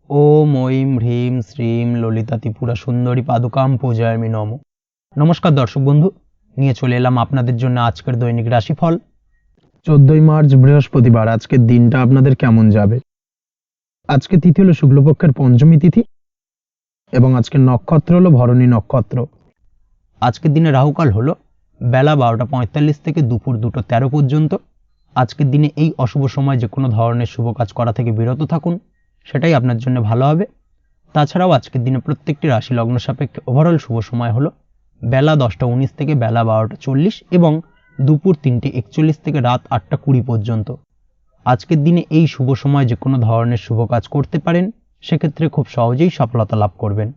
ওম ঐম হ্রিম শ্রীম ললিতা ত্রিপুরা সুন্দরী পাদুকাম পূজায়ামি নম। নমস্কার দর্শক বন্ধু, নিয়ে চলে এলাম আপনাদের জন্য আজকের দৈনিক রাশিফল। 14ই মার্চ বৃহস্পতিবার। আজকের দিনটা আপনাদের কেমন যাবে? আজকে তিথি হলো শুক্লপক্ষের পঞ্চমী তিথি এবং আজকের নক্ষত্র হলো ভরণী নক্ষত্র। আজকের দিনে রাহুকাল হলো বেলা 12টা 45 থেকে দুপুর 2টা 13 পর্যন্ত। আজকের দিনে এই অশুভ সময় যে কোনো ধরনের শুভ কাজ করা থেকে বিরত থাকুন, সেটাই আপনার জন্য ভালো হবে। তাছাড়াও আজকের দিনে প্রত্যেকটি রাশি লগ্ন সাপেক্ষে ওভারঅল শুভ সময় হলো বেলা 10টা 19 থেকে বেলা 12টা 40 এবং দুপুর 3টে 41 থেকে রাত 8টা 20 পর্যন্ত। আজকের দিনে এই শুভ সময় যে কোনো ধরনের শুভ কাজ করতে পারেন, সেক্ষেত্রে খুব সহজেই সফলতা লাভ করবেন।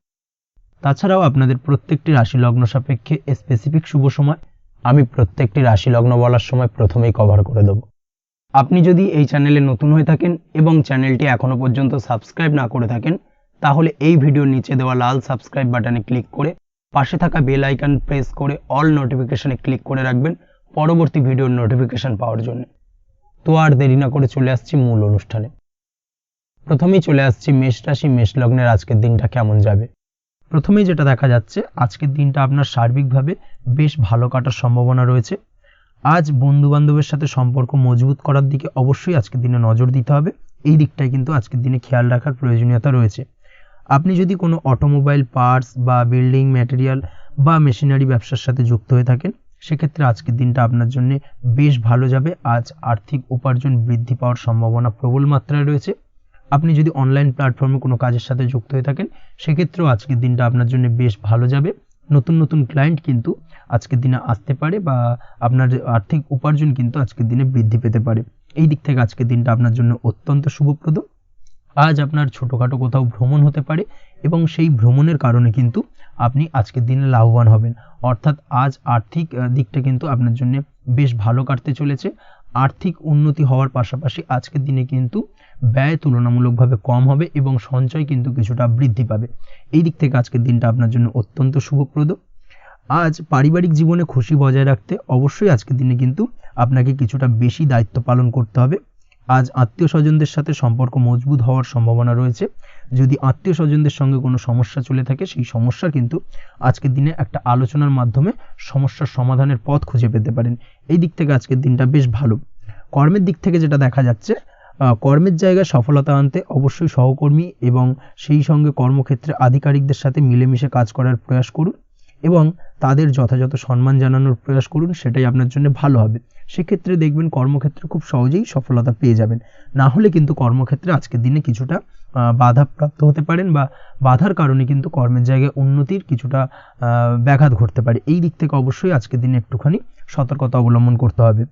তাছাড়াও আপনাদের প্রত্যেকটি রাশি লগ্ন সাপেক্ষে স্পেসিফিক শুভ সময় আমি প্রত্যেকটি রাশি লগ্ন বলার সময় প্রথমেই কভার করে দেব। আপনি যদি এই চ্যানেলে নতুন হয়ে থাকেন এবং চ্যানেলটি এখনো পর্যন্ত সাবস্ক্রাইব না করে থাকেন, তাহলে এই ভিডিওর নিচে দেওয়া লাল সাবস্ক্রাইব বাটনে ক্লিক করে পাশে থাকা বেল আইকন প্রেস করে অল নোটিফিকেশনে ক্লিক করে রাখবেন পরবর্তী ভিডিওর নোটিফিকেশন পাওয়ার জন্য। তো আর দেরি না করে চলে আসছি মূল অনুষ্ঠানে। প্রথমেই চলে আসছি মেষ রাশি, মেষ লগ্নের আজকের দিনটা কেমন যাবে। প্রথমেই যেটা দেখা যাচ্ছে, আজকের দিনটা আপনার সার্বিকভাবে বেশ ভালো কাটার সম্ভাবনা রয়েছে। আজ বন্ধু বান্ধবের সাথে সম্পর্ক মজবুত করার দিকে অবশ্যই আজকের দিনে নজর দিতে হবে। এই দিকটাই কিন্তু আজকের দিনে খেয়াল রাখার প্রয়োজনীয়তা রয়েছে। আপনি যদি কোনো অটোমোবাইল পার্টস বা বিল্ডিং ম্যাটেরিয়াল বা মেশিনারি ব্যবসার সাথে যুক্ত হয়ে থাকেন, সেক্ষেত্রে আজকের দিনটা আপনার জন্য বেশ ভালো যাবে। আজ আর্থিক উপার্জন বৃদ্ধি পাওয়ার সম্ভাবনা প্রবল মাত্রায় রয়েছে। আপনি যদি অনলাইন প্ল্যাটফর্মে কোনো কাজের সাথে যুক্ত হয়ে থাকেন, সেক্ষেত্রেও আজকের দিনটা আপনার জন্য বেশ ভালো যাবে। নতুন নতুন ক্লায়েন্ট কিন্তু আজকের দিনে আসতে পারে বা আপনার আর্থিক উপার্জন কিন্তু আজকের দিনে বৃদ্ধি পেতে পারে। এই দিক থেকে আজকের দিনটা আপনার জন্য অত্যন্ত শুভপ্রদ। আজ আপনার ছোটোখাটো কোথাও ভ্রমণ হতে পারে এবং সেই ভ্রমণের কারণে কিন্তু আপনি আজকের দিনে লাভবান হবেন। অর্থাৎ আজ আর্থিক দিকটা কিন্তু আপনার জন্য বেশ ভালো কাটতে চলেছে। আর্থিক উন্নতি হওয়ার পাশাপাশি আজকের দিনে কিন্তু ব্যয় তুলনামূলকভাবে কম হবে এবং সঞ্চয় কিন্তু কিছুটা বৃদ্ধি পাবে। এই দিক থেকে আজকের দিনটা আপনার জন্য অত্যন্ত শুভপ্রদ। আজ পারিবারিক জীবনে খুশি বজায় রাখতে অবশ্যই আজকের দিনে কিন্তু আপনাকে কিছুটা বেশি দায়িত্ব পালন করতে হবে। আজ আত্মীয় স্বজনদের সাথে সম্পর্ক মজবুত হওয়ার সম্ভাবনা রয়েছে। যদি আত্মীয় স্বজনদের সঙ্গে কোনো সমস্যা চলে থাকে, সেই সমস্যার কিন্তু আজকের দিনে একটা আলোচনার মাধ্যমে সমস্যার সমাধানের পথ খুঁজে পেতে পারেন। এই দিক থেকে আজকের দিনটা বেশ ভালো। কর্মের দিক থেকে যেটা দেখা যাচ্ছে, কর্মের জায়গায় সফলতা আনতে অবশ্যই সহকর্মী এবং সেই সঙ্গে কর্মক্ষেত্রে আধিকারিকদের সাথে মিলেমিশে কাজ করার প্রয়াস করুন এবং তাদের যথাযথ সম্মান জানানোর প্রয়াস করুন, সেটাই আপনার জন্য ভালো হবে। সেক্ষেত্রে দেখবেন কর্মক্ষেত্রে খুব সহজেই সফলতা পেয়ে যাবেন। না হলে কিন্তু কর্মক্ষেত্রে আজকের দিনে কিছুটা বাধাপ্রাপ্ত হতে পারেন বা বাধার কারণে কিন্তু কর্মের জায়গায় উন্নতির কিছুটা ব্যাঘাত ঘটতে পারে। এই দিক থেকে অবশ্যই আজকের দিনে একটুখানি সতর্কতা অবলম্বন করতে হবে।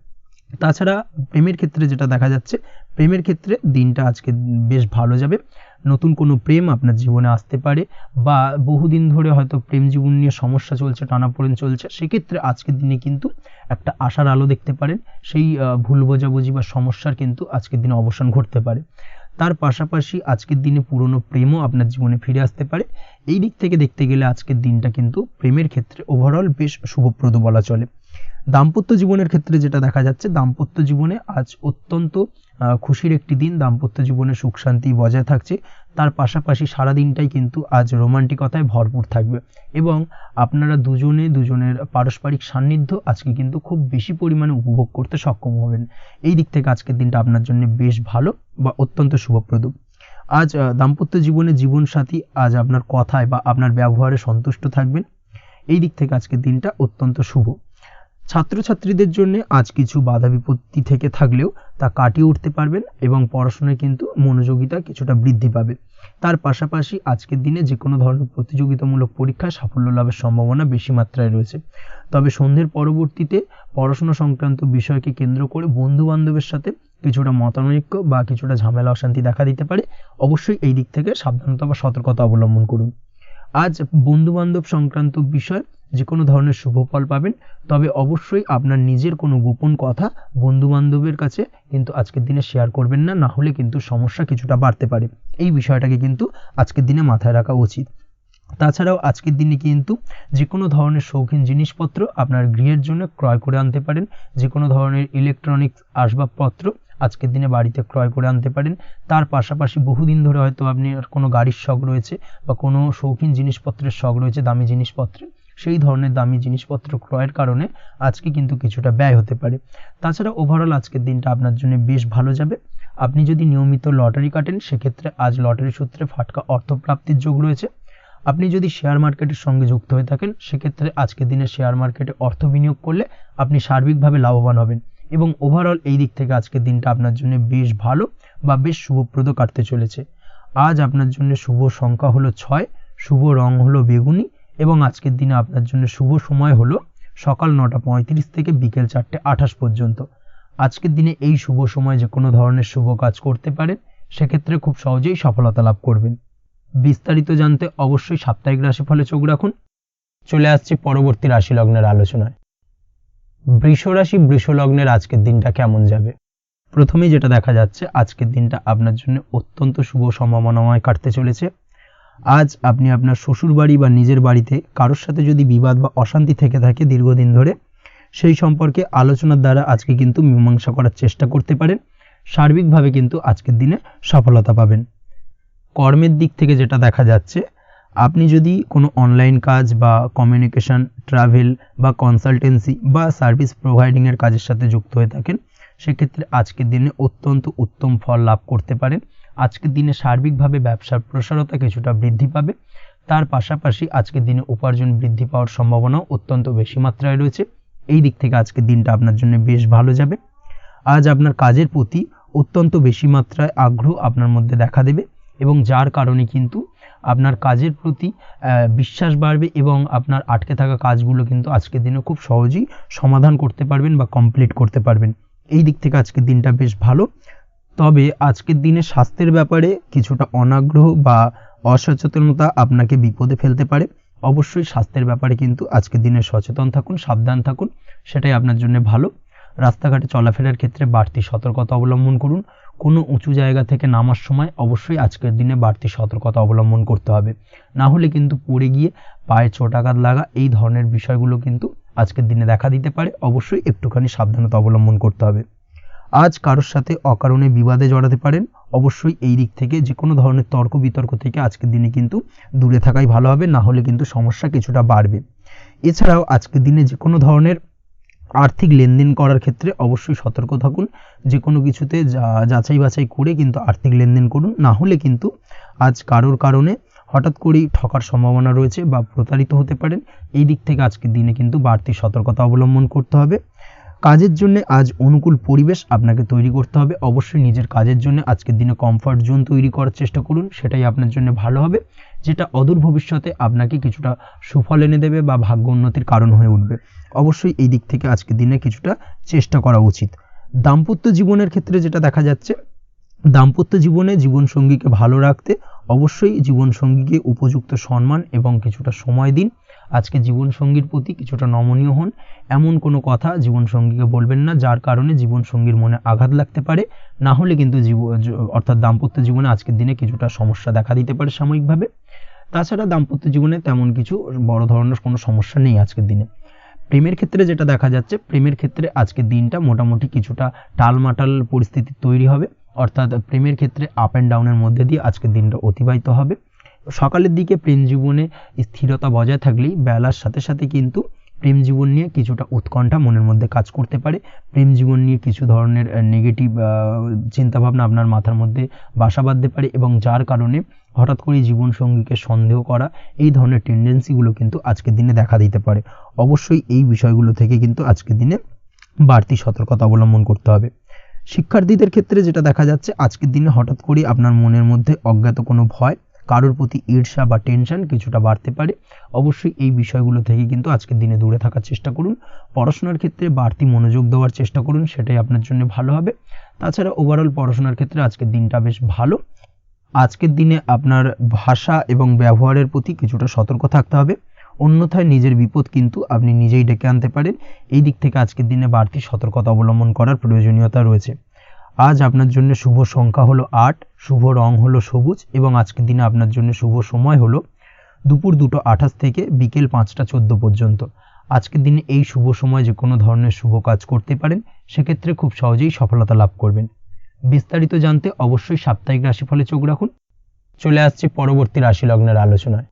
তাছাড়া প্রেমের ক্ষেত্রে যেটা দেখা যাচ্ছে, প্রেমের ক্ষেত্রে দিনটা আজকে বেশ ভালো যাবে। নতুন কোনো প্রেম আপনার জীবনে আসতে পারে বা বহুদিন ধরে হয়তো প্রেম জীবন নিয়ে সমস্যা চলছে, টানাপোড়েন চলছে, সেক্ষেত্রে আজকের দিনে কিন্তু একটা আশার আলো দেখতে পারেন। সেই ভুল বোঝাবুঝি বা সমস্যার কিন্তু আজকের দিনে অবসান ঘটতে পারে। তার পাশাপাশি আজকের দিনে পুরনো প্রেমও আপনার জীবনে ফিরে আসতে পারে। এই দিক থেকে দেখতে গেলে আজকের দিনটা কিন্তু প্রেমের ক্ষেত্রে ওভারঅল বেশ শুভপ্রদ বলা চলে। দাম্পত্য জীবনের ক্ষেত্রে যেটা দেখা যাচ্ছে, দাম্পত্য জীবনে আজ অত্যন্ত খুশির একটি দিন। দাম্পত্য জীবনে সুখ শান্তি বজায় থাকছে। তার পাশাপাশি সারা দিনটাই কিন্তু আজ রোমান্টিকতায় ভরপুর থাকবে এবং আপনারা দুজনের পারস্পরিক সান্নিধ্য আজকে কিন্তু খুব বেশি পরিমাণে উপভোগ করতে সক্ষম হবেন। এই দিক থেকে আজকের দিনটা আপনার জন্য বেশ ভালো বা অত্যন্ত শুভপ্রদ। আজ দাম্পত্য জীবনে জীবনসাথী আজ আপনার কথায় বা আপনার ব্যবহারে সন্তুষ্ট থাকবেন। এই দিক থেকে আজকের দিনটা অত্যন্ত শুভ। ছাত্রছাত্রীদের জন্য আজ কিছু বাধা বিপত্তি থেকে থাকলেও তা কাটিয়ে উঠতে পারবেন এবং পড়াশোনায় কিন্তু মনোযোগিতা কিছুটা বৃদ্ধি পাবে। তার পাশাপাশি আজকের দিনে যে কোনো ধরনের প্রতিযোগিতামূলক পরীক্ষায় সাফল্য লাভের সম্ভাবনা বেশি মাত্রায় রয়েছে। তবে সন্ধ্যের পরবর্তীতে পড়াশোনা সংক্রান্ত বিষয়কে কেন্দ্র করে বন্ধু বান্ধবের সাথে কিছুটা মতানৈক্য বা কিছুটা ঝামেলা অশান্তি দেখা দিতে পারে। অবশ্যই এই দিক থেকে সাবধানতা বা সতর্কতা অবলম্বন করুন। আজ বন্ধু বান্ধব সংক্রান্ত বিষয় যে কোনো ধরনের শুভ ফল পাবেন। তবে অবশ্যই আপনার নিজের কোনো গোপন কথা বন্ধু বান্ধবের কাছে কিন্তু আজকের দিনে শেয়ার করবেন না, না হলে কিন্তু সমস্যা কিছুটা বাড়তে পারে। এই বিষয়টাকে কিন্তু আজকের দিনে মাথায় রাখা উচিত। তাছাড়াও আজকের দিনে কিন্তু যে কোনো ধরনের শৌখিন জিনিসপত্র আপনার গৃহের জন্য ক্রয় করে আনতে পারেন। যে কোনো ধরনের ইলেকট্রনিক্স আসবাবপত্র আজকের দিনে বাড়িতে ক্রয় করে আনতে পারেন। তার পাশাপাশি বহুদিন ধরে হয়তো আপনি কোনো গাড়ির শখ রয়েছে বা কোনো শৌখিন জিনিসপত্রের শখ রয়েছে, দামি জিনিসপত্রের, সেই ধরনের দামি জিনিসপত্র ক্রয়ের কারণে আজকে কিন্তু কিছুটা ব্যয় হতে পারে। তাছাড়া ওভারঅল আজকের দিনটা আপনার জন্য বেশ ভালো যাবে। আপনি যদি নিয়মিত লটারি কাটেন সেক্ষেত্রে আজ লটারি সূত্রে ফাটকা অর্থপ্রাপ্তির যোগ রয়েছে। আপনি যদি শেয়ার মার্কেটের সঙ্গে যুক্ত হয়ে থাকেন সেক্ষেত্রে আজকের দিনে শেয়ার মার্কেটে অর্থ বিনিয়োগ করলে আপনি সার্বিকভাবে লাভবান হবেন এবং ওভারঅল এই দিক থেকে আজকের দিনটা আপনার জন্য বেশ ভালো বা বেশ শুভপ্রদ কাটতে চলেছে। আজ আপনার জন্য শুভ সংখ্যা হলো 6, শুভ রং হলো বেগুনি এবং আজকের দিনে আপনার জন্য শুভ সময় হলো সকাল 9:35 থেকে বিকেল 4:28 পর্যন্ত। আজকের দিনে এই শুভ সময় যে কোনো ধরনের শুভ কাজ করতে পারেন, সেক্ষেত্রে খুব সহজেই সফলতা লাভ করবেন। বিস্তারিত জানতে অবশ্যই সাপ্তাহিক রাশিফলে চোখ রাখুন। চলে আসছি পরবর্তী রাশি লগ্নের আলোচনায়। বৃষ রাশি বৃষ লগ্নের আজকের দিনটা কেমন যাবে? প্রথমেই যেটা দেখা যাচ্ছে আজকের দিনটা আপনার জন্য অত্যন্ত শুভ সম্ভাবনাময় কাটতে চলেছে। আজ আপনি আপনার শ্বশুর বাড়ি বা নিজের বাড়িতে কারোর সাথে যদি বিবাদ বা অশান্তি থেকে থাকে দীর্ঘদিন ধরে, সেই সম্পর্কে আলোচনার দ্বারা আজকে কিন্তু মীমাংসা করার চেষ্টা করতে পারেন। সার্বিকভাবে কিন্তু আজকের দিনে সফলতা পাবেন। কর্মের দিক থেকে যেটা দেখা যাচ্ছে, আপনি যদি কোনো অনলাইন কাজ বা কমিউনিকেশন, ট্রাভেল বা কনসালটেন্সি বা সার্ভিস প্রোভাইডিংয়ের কাজের সাথে যুক্ত হয়ে থাকেন, সেক্ষেত্রে আজকের দিনে অত্যন্ত উত্তম ফল লাভ করতে পারেন। আজকের দিনে সার্বিকভাবে ব্যবসার প্রসারতা কিছুটা বৃদ্ধি পাবে। তার পাশাপাশি আজকের দিনে উপার্জন বৃদ্ধি পাওয়ার সম্ভাবনাও অত্যন্ত বেশি মাত্রায় রয়েছে। এই দিক থেকে আজকের দিনটা আপনার জন্য বেশ ভালো যাবে। আজ আপনার কাজের প্রতি অত্যন্ত বেশি মাত্রায় আগ্রহ আপনার মধ্যে দেখা দেবে এবং যার কারণে কিন্তু আপনার কাজের প্রতি বিশ্বাস বাড়বে এবং আপনার আটকে থাকা কাজগুলো কিন্তু আজকের দিনে খুব সহজেই সমাধান করতে পারবেন বা কমপ্লিট করতে পারবেন। এই দিক থেকে আজকের দিনটা বেশ ভালো। তবে আজকের দিনে স্বাস্থ্যের ব্যাপারে কিছুটা অনাগ্রহ বা অসচেতনতা আপনাকে বিপদে ফেলতে পারে। অবশ্যই স্বাস্থ্যের ব্যাপারে কিন্তু আজকের দিনে সচেতন থাকুন, সাবধান থাকুন, সেটাই আপনার জন্য ভালো। রাস্তাঘাটে চলাফেরার ক্ষেত্রে বাড়তি সতর্কতা অবলম্বন করুন। কোনো উঁচু জায়গা থেকে নামার সময় অবশ্যই আজকের দিনে বাড়তি সতর্কতা অবলম্বন করতে হবে, না হলে কিন্তু পড়ে গিয়ে পায়ে চোটাঘাত লাগা এই ধরনের বিষয়গুলো কিন্তু আজকের দিনে দেখা দিতে পারে। অবশ্যই একটুখানি সাবধানতা অবলম্বন করতে হবে। আজ কারোর সাথে অকারণে বিবাদে জড়াতে পারেন। অবশ্যই এই দিক থেকে যে কোনো ধরনের তর্ক বিতর্ক থেকে আজকের দিনে কিন্তু দূরে থাকাই ভালো হবে, না হলে কিন্তু সমস্যা কিছুটা বাড়বে। এছাড়াও আজকের দিনে যে কোনো ধরনের আর্থিক লেনদেন করার ক্ষেত্রে অবশ্যই সতর্ক থাকুন। যে কোনো কিছুতে যাচাই বাছাই করে কিন্তু আর্থিক লেনদেন করুন, না হলে কিন্তু আজ কারোর কারণে হঠাৎ করেই ঠকার সম্ভাবনা রয়েছে বা প্রতারিত হতে পারেন। এই দিক থেকে আজকের দিনে কিন্তু বাড়তি সতর্কতা অবলম্বন করতে হবে। কাজের জন্য আজ অনুকূল পরিবেশ আপনাকে তৈরি করতে হবে। অবশ্যই নিজের কাজের জন্য আজকের দিনে কমফর্ট জোন তৈরি করার চেষ্টা করুন, সেটাই আপনার জন্য ভালো হবে, যেটা অদূর ভবিষ্যতে আপনাকে কিছুটা সুফল এনে দেবে বা ভাগ্য উন্নতির কারণ হয়ে উঠবে। অবশ্যই এই দিক থেকে আজকের দিনে কিছুটা চেষ্টা করা উচিত। দাম্পত্য জীবনের ক্ষেত্রে যেটা দেখা যাচ্ছে, দাম্পত্য জীবনে জীবনসঙ্গীকে ভালো রাখতে অবশ্যই জীবনসঙ্গীকে উপযুক্ত সম্মান এবং কিছুটা সময় দিন। আজকে জীবনসঙ্গীর প্রতি কিছুটা নমনীয় হন। এমন কোনো কথা জীবনসঙ্গীকে বলবেন না যার কারণে জীবনসঙ্গীর মনে আঘাত লাগতে পারে, না হলে কিন্তু অর্থাৎ দাম্পত্য জীবনে আজকের দিনে কিছুটা সমস্যা দেখা দিতে পারে সাময়িকভাবে। তাছাড়া দাম্পত্য জীবনে তেমন কিছু বড় ধরনের কোনো সমস্যা নেই আজকের দিনে। প্রেমের ক্ষেত্রে যেটা দেখা যাচ্ছে, প্রেমের ক্ষেত্রে আজকের দিনটা মোটামুটি কিছুটা টালমাটাল পরিস্থিতি তৈরি হবে, অর্থাৎ প্রেমের ক্ষেত্রে আপ অ্যান্ড ডাউনের মধ্যে দিয়ে আজকের দিনটা অতিবাহিত হবে। সকালের দিকে প্রেম জীবনে স্থিরতা বজায় থাকলেই বেলার সাথে সাথে কিন্তু প্রেম জীবন নিয়ে কিছুটা উৎকণ্ঠা মনের মধ্যে কাজ করতে পারে। প্রেম জীবন নিয়ে কিছু ধরনের নেগেটিভ চিন্তাভাবনা আপনার মাথার মধ্যে বাসা বাঁধতে পারে এবং যার কারণে হঠাৎ করে জীবনসঙ্গীকে সন্দেহ করা এই ধরনের টেন্ডেন্সিগুলো কিন্তু আজকের দিনে দেখা দিতে পারে। অবশ্যই এই বিষয়গুলো থেকে কিন্তু আজকের দিনে বাড়তি সতর্কতা অবলম্বন করতে হবে। শিক্ষার্থীদের ক্ষেত্রে যেটা দেখা যাচ্ছে, আজকের দিনে হঠাৎ করে আপনার মনের মধ্যে অজ্ঞাত কোনো ভয়, কারোর প্রতি ঈর্ষা বা টেনশন কিছুটা বাড়তে পারে। অবশ্যই এই বিষয়গুলো থেকে কিন্তু আজকের দিনে দূরে থাকার চেষ্টা করুন। পড়াশোনার ক্ষেত্রে বাড়তি মনোযোগ দেওয়ার চেষ্টা করুন, সেটাই আপনার জন্য ভালো হবে। তাছাড়া ওভারঅল পড়াশোনার ক্ষেত্রে আজকের দিনটা বেশ ভালো। আজকের দিনে আপনার ভাষা এবং ব্যবহারের প্রতি কিছুটা সতর্ক থাকতে হবে, অন্যথায় নিজের বিপদ কিন্তু আপনি নিজেই ডেকে আনতে পারেন। এই দিক থেকে আজকের দিনে বাড়তি সতর্কতা অবলম্বন করার প্রয়োজনীয়তা রয়েছে। আজ আপনার জন্য শুভ সংখ্যা হলো 8, শুভ রং হলো সবুজ এবং আজকের দিনে আপনার জন্য শুভ সময় হলো দুপুর 2:28 থেকে বিকেল 5:14 পর্যন্ত। আজকের দিনে এই শুভ সময় যে কোনো ধরনের শুভ কাজ করতে পারেন, সেক্ষেত্রে খুব সহজেই সফলতা লাভ করবেন। বিস্তারিত জানতে অবশ্যই সাপ্তাহিক রাশিফলে চোখ রাখুন। চলে আসছি পরবর্তী রাশি লগ্নের আলোচনায়।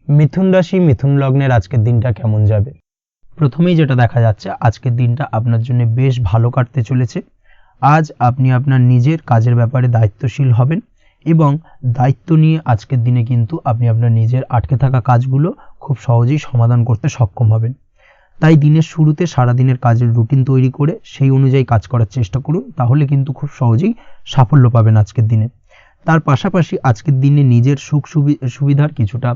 মিথুন রাশি, মিথুন লগ্নের আজকের দিনটা কেমন যাবে? প্রথমেই যেটা দেখা যাচ্ছে, আজকের দিনটা আপনার জন্য বেশ ভালো কাটতে চলেছে। আজ আপনি আপনার নিজের কাজের ব্যাপারে দায়িত্বশীল হবেন এবং দায়িত্ব নিয়ে আজকের দিনে কিন্তু আপনি আপনার নিজের আটকে থাকা কাজগুলো খুব সহজেই সমাধান করতে সক্ষম হবেন। তাই দিনের শুরুতে সারাদিনের কাজের রুটিন তৈরি করে সেই অনুযায়ী কাজ করার চেষ্টা করুন, তাহলে কিন্তু খুব সহজেই সাফল্য পাবেন আজকের দিনে। তার পাশাপাশি আজকের দিনে নিজের সুখ সুবিধার কিছুটা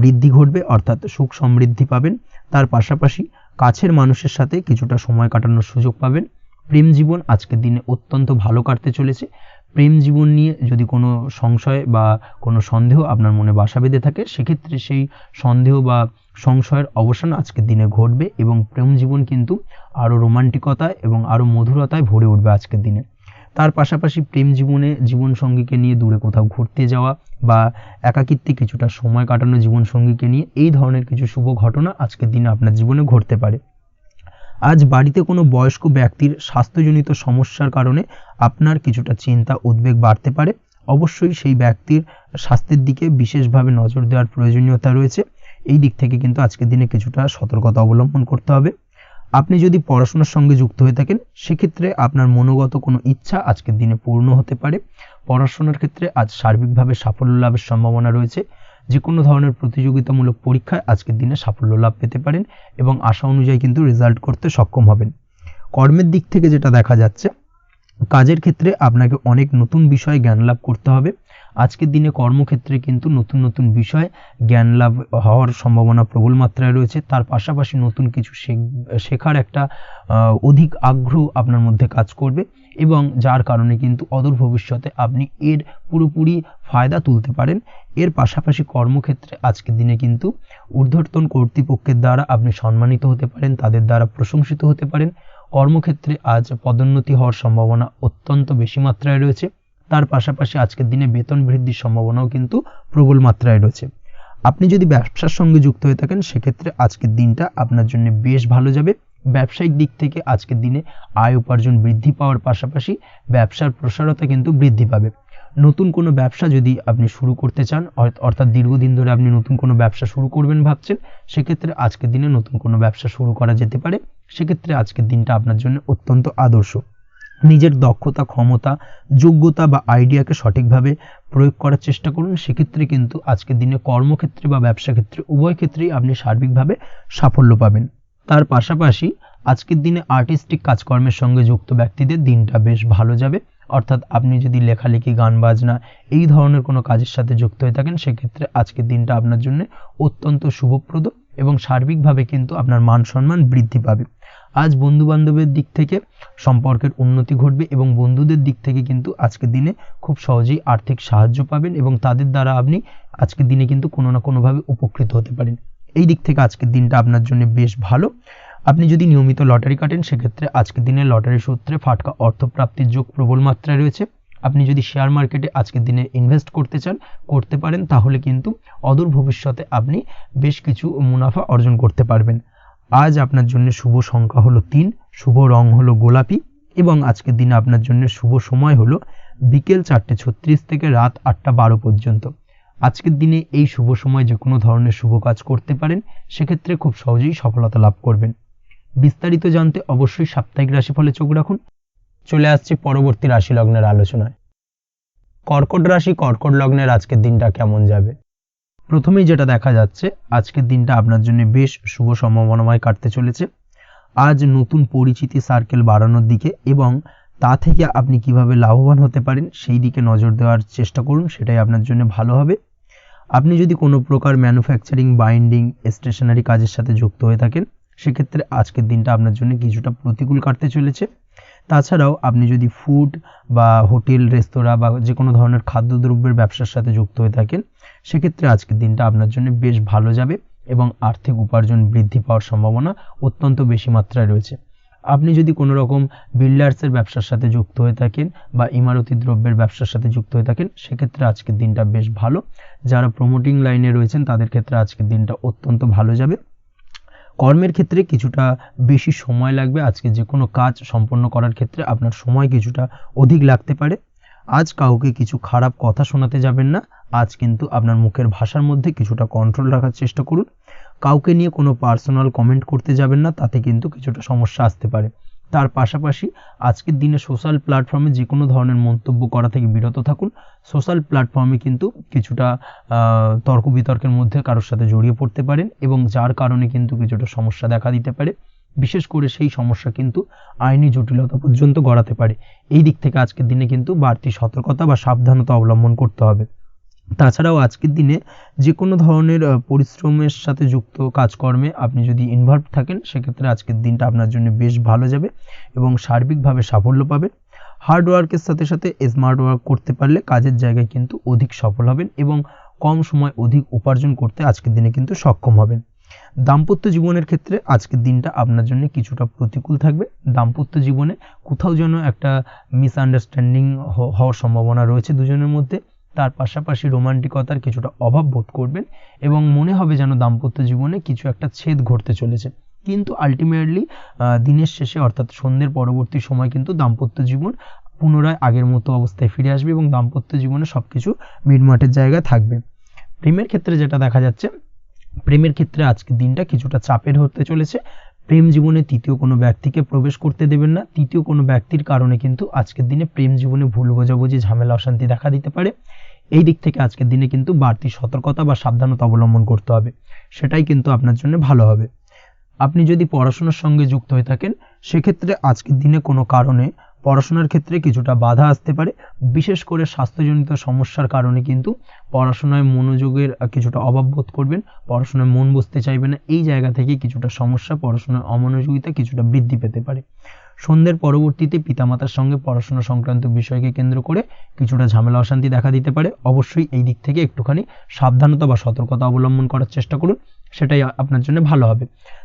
বৃদ্ধি ঘটবে, অর্থাৎ সুখ সমৃদ্ধি পাবেন। তার পাশাপাশি কাছের মানুষের সাথে কিছুটা সময় কাটানোর সুযোগ পাবেন। প্রেম জীবন আজকের দিনে অত্যন্ত ভালো কাটতে চলেছে। প্রেম জীবন নিয়ে যদি কোনো সংশয় বা কোনো সন্দেহ আপনার মনে বাসা বেঁধে থাকে, সেক্ষেত্রে সেই সন্দেহ বা সংশয়ের অবসান আজকের দিনে ঘটবে এবং প্রেম জীবন কিন্তু আরও রোমান্টিকতায় এবং আরও মধুরতায় ভরে উঠবে আজকের দিনে। তার পাশাপাশি প্রেম জীবনে জীবনসঙ্গীকে নিয়ে দূরে কোথাও ঘুরতে যাওয়া বা একাকিত্বে কিছুটা সময় কাটানো জীবনসঙ্গীকে নিয়ে, এই ধরনের কিছু শুভ ঘটনা আজকের দিনে আপনার জীবনে ঘটতে পারে। আজ বাড়িতে কোনো বয়স্ক ব্যক্তির স্বাস্থ্যজনিত সমস্যার কারণে আপনার কিছুটা চিন্তা উদ্বেগ বাড়তে পারে। অবশ্যই সেই ব্যক্তির স্বাস্থ্যের দিকে বিশেষভাবে নজর দেওয়ার প্রয়োজনীয়তা রয়েছে। এই দিক থেকে কিন্তু আজকের দিনে কিছুটা সতর্কতা অবলম্বন করতে হবে। আপনি যদি পড়াশোনার সঙ্গে যুক্ত হয়ে থাকেন, সেক্ষেত্রে আপনার মনোগত কোনো ইচ্ছা আজকের দিনে পূর্ণ হতে পারে। পড়াশোনার ক্ষেত্রে আজ সার্বিকভাবে সাফল্য লাভের সম্ভাবনা রয়েছে। যে কোনো ধরনের প্রতিযোগিতামূলক পরীক্ষায় আজকের দিনে সাফল্য লাভ পেতে পারেন এবং আশা অনুযায়ী কিন্তু রেজাল্ট করতে সক্ষম হবেন। কর্মের দিক থেকে যেটা দেখা যাচ্ছে, কাজের ক্ষেত্রে আপনাকে অনেক নতুন বিষয়ে জ্ঞান লাভ করতে হবে। আজকের দিনে কর্মক্ষেত্রে কিন্তু নতুন নতুন বিষয় জ্ঞান লাভ হওয়ার সম্ভাবনা প্রবল মাত্রায় রয়েছে। তার পাশাপাশি নতুন কিছু শেখার একটা অধিক আগ্রহ আপনার মধ্যে কাজ করবে এবং যার কারণে কিন্তু অদূর ভবিষ্যতে আপনি এর পুরোপুরি ফায়দা তুলতে পারেন। এর পাশাপাশি কর্মক্ষেত্রে আজকের দিনে কিন্তু ঊর্ধ্বতন কর্তৃপক্ষের দ্বারা আপনি সম্মানিত হতে পারেন, তাদের দ্বারা প্রশংসিত হতে পারেন। কর্মক্ষেত্রে আজ পদোন্নতি হওয়ার সম্ভাবনা অত্যন্ত বেশি মাত্রায় রয়েছে। তার পাশাপাশি আজকের দিনে বেতন বৃদ্ধির সম্ভাবনাও কিন্তু প্রবল মাত্রায় রয়েছে। আপনি যদি ব্যবসার সঙ্গে যুক্ত হয়ে থাকেন, সেক্ষেত্রে আজকের দিনটা আপনার জন্য বেশ ভালো যাবে। ব্যবসায়িক দিক থেকে আজকের দিনে আয় উপার্জন বৃদ্ধি পাওয়ার পাশাপাশি ব্যবসার প্রসারতা কিন্তু বৃদ্ধি পাবে। নতুন কোনো ব্যবসা যদি আপনি শুরু করতে চান, অর্থাৎ দীর্ঘদিন ধরে আপনি নতুন কোনো ব্যবসা শুরু করবেন ভাবছেন, সেক্ষেত্রে আজকের দিনে নতুন কোনো ব্যবসা শুরু করা যেতে পারে। সেক্ষেত্রে আজকের দিনটা আপনার জন্য অত্যন্ত আদর্শ। নিজের দক্ষতা, ক্ষমতা, যোগ্যতা বা আইডিয়াকে সঠিকভাবে প্রয়োগ করার চেষ্টা করুন। সেক্ষেত্রে কিন্তু আজকের দিনে কর্মক্ষেত্রে বা ব্যবসা ক্ষেত্রে উভয় ক্ষেত্রেই আপনি সার্বিকভাবে সাফল্য পাবেন। তার পাশাপাশি আজকের দিনে আর্টিস্টিক কাজকর্মের সঙ্গে যুক্ত ব্যক্তিদের দিনটা বেশ ভালো যাবে। অর্থাৎ আপনি যদি লেখালেখি, গান বাজনা এই ধরনের কোনো কাজের সাথে যুক্ত হয়ে থাকেন, সেক্ষেত্রে আজকের দিনটা আপনার জন্য অত্যন্ত শুভপ্রদ এবং সার্বিকভাবে কিন্তু আপনার মান সম্মান বৃদ্ধি পাবে। আজ বন্ধু বান্ধবের দিক থেকে সম্পর্কের উন্নতি ঘটবে এবং বন্ধুদের দিক থেকে কিন্তু আজকের দিনে খুব সহজেই আর্থিক সাহায্য পাবেন এবং তাদের দ্বারা আপনি আজকের দিনে কিন্তু কোনো না কোনোভাবে উপকৃত হতে পারেন। এই দিক থেকে আজকের দিনটা আপনার জন্য বেশ ভালো। আপনি যদি নিয়মিত লটারি কাটেন, সেক্ষেত্রে আজকের দিনে লটারি সূত্রে ফাটকা অর্থপ্রাপ্তির যোগ প্রবল মাত্রায় রয়েছে। আপনি যদি শেয়ার মার্কেটে আজকের দিনে ইনভেস্ট করতে চান, করতে পারেন, তাহলে কিন্তু অদূর ভবিষ্যতে আপনি বেশ কিছু মুনাফা অর্জন করতে পারবেন। আজ আপনার জন্য শুভ সংখ্যা হলো 3, শুভ রং হলো গোলাপি এবং আজকের দিনে আপনার জন্য শুভ সময় হলো বিকেল 4:36 থেকে রাত 8:12 পর্যন্ত। আজকের দিনে এই শুভ সময় যে কোনো ধরনের শুভ কাজ করতে পারেন, সেক্ষেত্রে খুব সহজেই সফলতা লাভ করবেন। বিস্তারিত জানতে অবশ্যই সাপ্তাহিক রাশিফলে চোখ রাখুন। চলে আসছি পরবর্তী রাশি লগ্নের আলোচনায়। কর্কট রাশি, কর্কট লগ্নের আজকের দিনটা কেমন যাবে? প্রথমেই যেটা দেখা যাচ্ছে, আজকের দিনটা আপনার জন্য বেশ শুভ সম্ভাবনাময় কাটতে চলেছে। আজ নতুন পরিচিতি সার্কেল বাড়ানোর দিকে এবং তা থেকে আপনি কিভাবে লাভবান হতে পারেন সেই দিকে নজর দেওয়ার চেষ্টা করুন, সেটাই আপনার জন্য ভালো হবে। আপনি যদি কোনো প্রকার ম্যানুফ্যাকচারিং, বাইন্ডিং, স্টেশনারি কাজের সাথে যুক্ত হয়ে থাকেন, সেক্ষেত্রে আজকের দিনটা আপনার জন্য কিছুটা প্রতিকূল কাটতে চলেছে। তাছাড়াও আপনি যদি ফুড বা হোটেল, রেস্তোরাঁ বা যে কোনো ধরনের খাদ্যদ্রব্যের ব্যবসার সাথে যুক্ত হয়ে থাকেন, সেক্ষেত্রে আজকের দিনটা আপনার জন্য বেশ ভালো যাবে এবং আর্থিক উপার্জন বৃদ্ধি পাওয়ার সম্ভাবনা অত্যন্ত বেশি মাত্রায় রয়েছে। আপনি যদি কোনো রকম বিল্ডার্সের ব্যবসার সাথে যুক্ত হয়ে থাকেন বা ইমারতি দ্রব্যের ব্যবসার সাথে যুক্ত হয়ে থাকেন, সেক্ষেত্রে আজকের দিনটা বেশ ভালো। যারা প্রমোটিং লাইনে রয়েছেন তাদের ক্ষেত্রে আজকের দিনটা অত্যন্ত ভালো যাবে। কর্মের ক্ষেত্রে কিছুটা বেশি সময় লাগবে। আজকে যে কোনো কাজ সম্পন্ন করার ক্ষেত্রে আপনার সময় কিছুটা অধিক লাগতে পারে। আজ কাউকে কিছু খারাপ কথা শোনাতে যাবেন না। আজ কিন্তু আপনার মুখের ভাষার মধ্যে কিছুটা কন্ট্রোল রাখার চেষ্টা করুন। কাউকে নিয়ে কোনো পার্সোনাল কমেন্ট করতে যাবেন না, তাতে কিন্তু কিছুটা সমস্যা আসতে পারে। তার পাশাপাশি আজকের দিনে সোশ্যাল প্ল্যাটফর্মে যে কোনো ধরনের মন্তব্য করা থেকে বিরত থাকুন। সোশ্যাল প্ল্যাটফর্মে কিন্তু কিছুটা তর্ক বিতর্কের মধ্যে কারোর সাথে জড়িয়ে পড়তে পারেন এবং যার কারণে কিন্তু কিছুটা সমস্যা দেখা দিতে পারে। বিশেষ করে সেই সমস্যা কিন্তু আইনি জটিলতা পর্যন্ত গড়াতে পারে। এই দিক থেকে আজকের দিনে কিন্তু বাড়তি সতর্কতা বা সাবধানতা অবলম্বন করতে হবে। তাছাড়াও আজকের দিনে যে কোনো ধরনের পরিশ্রমের সাথে যুক্ত কাজকর্মে আপনি যদি ইনভলভ থাকেন, সেক্ষেত্রে আজকের দিনটা আপনার জন্য বেশ ভালো যাবে এবং সার্বিকভাবে সাফল্য পাবেন। হার্ড ওয়ার্কের সাথে সাথে স্মার্ট ওয়ার্ক করতে পারলে কাজের জায়গায় কিন্তু অধিক সফল হবেন এবং কম সময় অধিক উপার্জন করতে আজকের দিনে কিন্তু সক্ষম হবেন। দাম্পত্য জীবনের ক্ষেত্রে আজকের দিনটা আপনার জন্য কিছুটা প্রতিকূল থাকবে। দাম্পত্য জীবনে কোথাও যেন একটা মিসআন্ডারস্ট্যান্ডিং হওয়ার সম্ভাবনা রয়েছে দুজনের মধ্যে। তার পাশাপাশি রোমান্টিকতার কিছুটা অভাব বোধ করবেন এবং মনে হবে যেন দাম্পত্য জীবনে কিছু একটা ছেদ ঘটতে চলেছে। কিন্তু আলটিমেটলি দিনের শেষে অর্থাৎ সন্ধ্যের পরবর্তী সময় কিন্তু দাম্পত্য জীবন পুনরায় আগের মতো অবস্থায় ফিরে আসবে এবং দাম্পত্য জীবনে সবকিছু মিটমাটের জায়গায় থাকবে। প্রেমের ক্ষেত্রে যেটা দেখা যাচ্ছে, প্রেমের ক্ষেত্রে আজকের দিনটা কিছুটা চাপের হতে চলেছে। প্রেম জীবনে তৃতীয় কোনো ব্যক্তিকে প্রবেশ করতে দেবেন না। তৃতীয় কোনো ব্যক্তির কারণে কিন্তু আজকের দিনে প্রেম জীবনে ভুল বোঝাবুঝি, ঝামেলা, অশান্তি দেখা দিতে পারে। এই দিক থেকে আজকের দিনে কিন্তু বাড়তি সতর্কতা বা সাবধানতা অবলম্বন করতে হবে, সেটাই কিন্তু আপনার জন্য ভালো হবে। আপনি যদি পড়াশোনার সঙ্গে যুক্ত হয়ে থাকেন, সেক্ষেত্রে আজকের দিনে কোনো কারণে পড়াশোনার ক্ষেত্রে কিছুটা বাধা আসতে পারে। বিশেষ করে স্বাস্থ্যজনিত সমস্যার কারণে কিন্তু পড়াশোনায় মনোযোগের কিছুটা অভাব বোধ করবেন, পড়াশোনায় মন বসতে চাইবে না। এই জায়গা থেকে কিছুটা সমস্যা, পড়াশোনার অমনোযোগিতা কিছুটা বৃদ্ধি পেতে পারে। সন্ধ্যের পরবর্তীতে পিতামাতার সঙ্গে পড়াশোনা সংক্রান্ত বিষয়কে কেন্দ্র করে কিছুটা ঝামেলা, অশান্তি দেখা দিতে পারে। অবশ্যই এই দিক থেকে একটুখানি সাবধানতা বা সতর্কতা অবলম্বন করার চেষ্টা করুন, সেটাই আপনার জন্য ভালো হবে।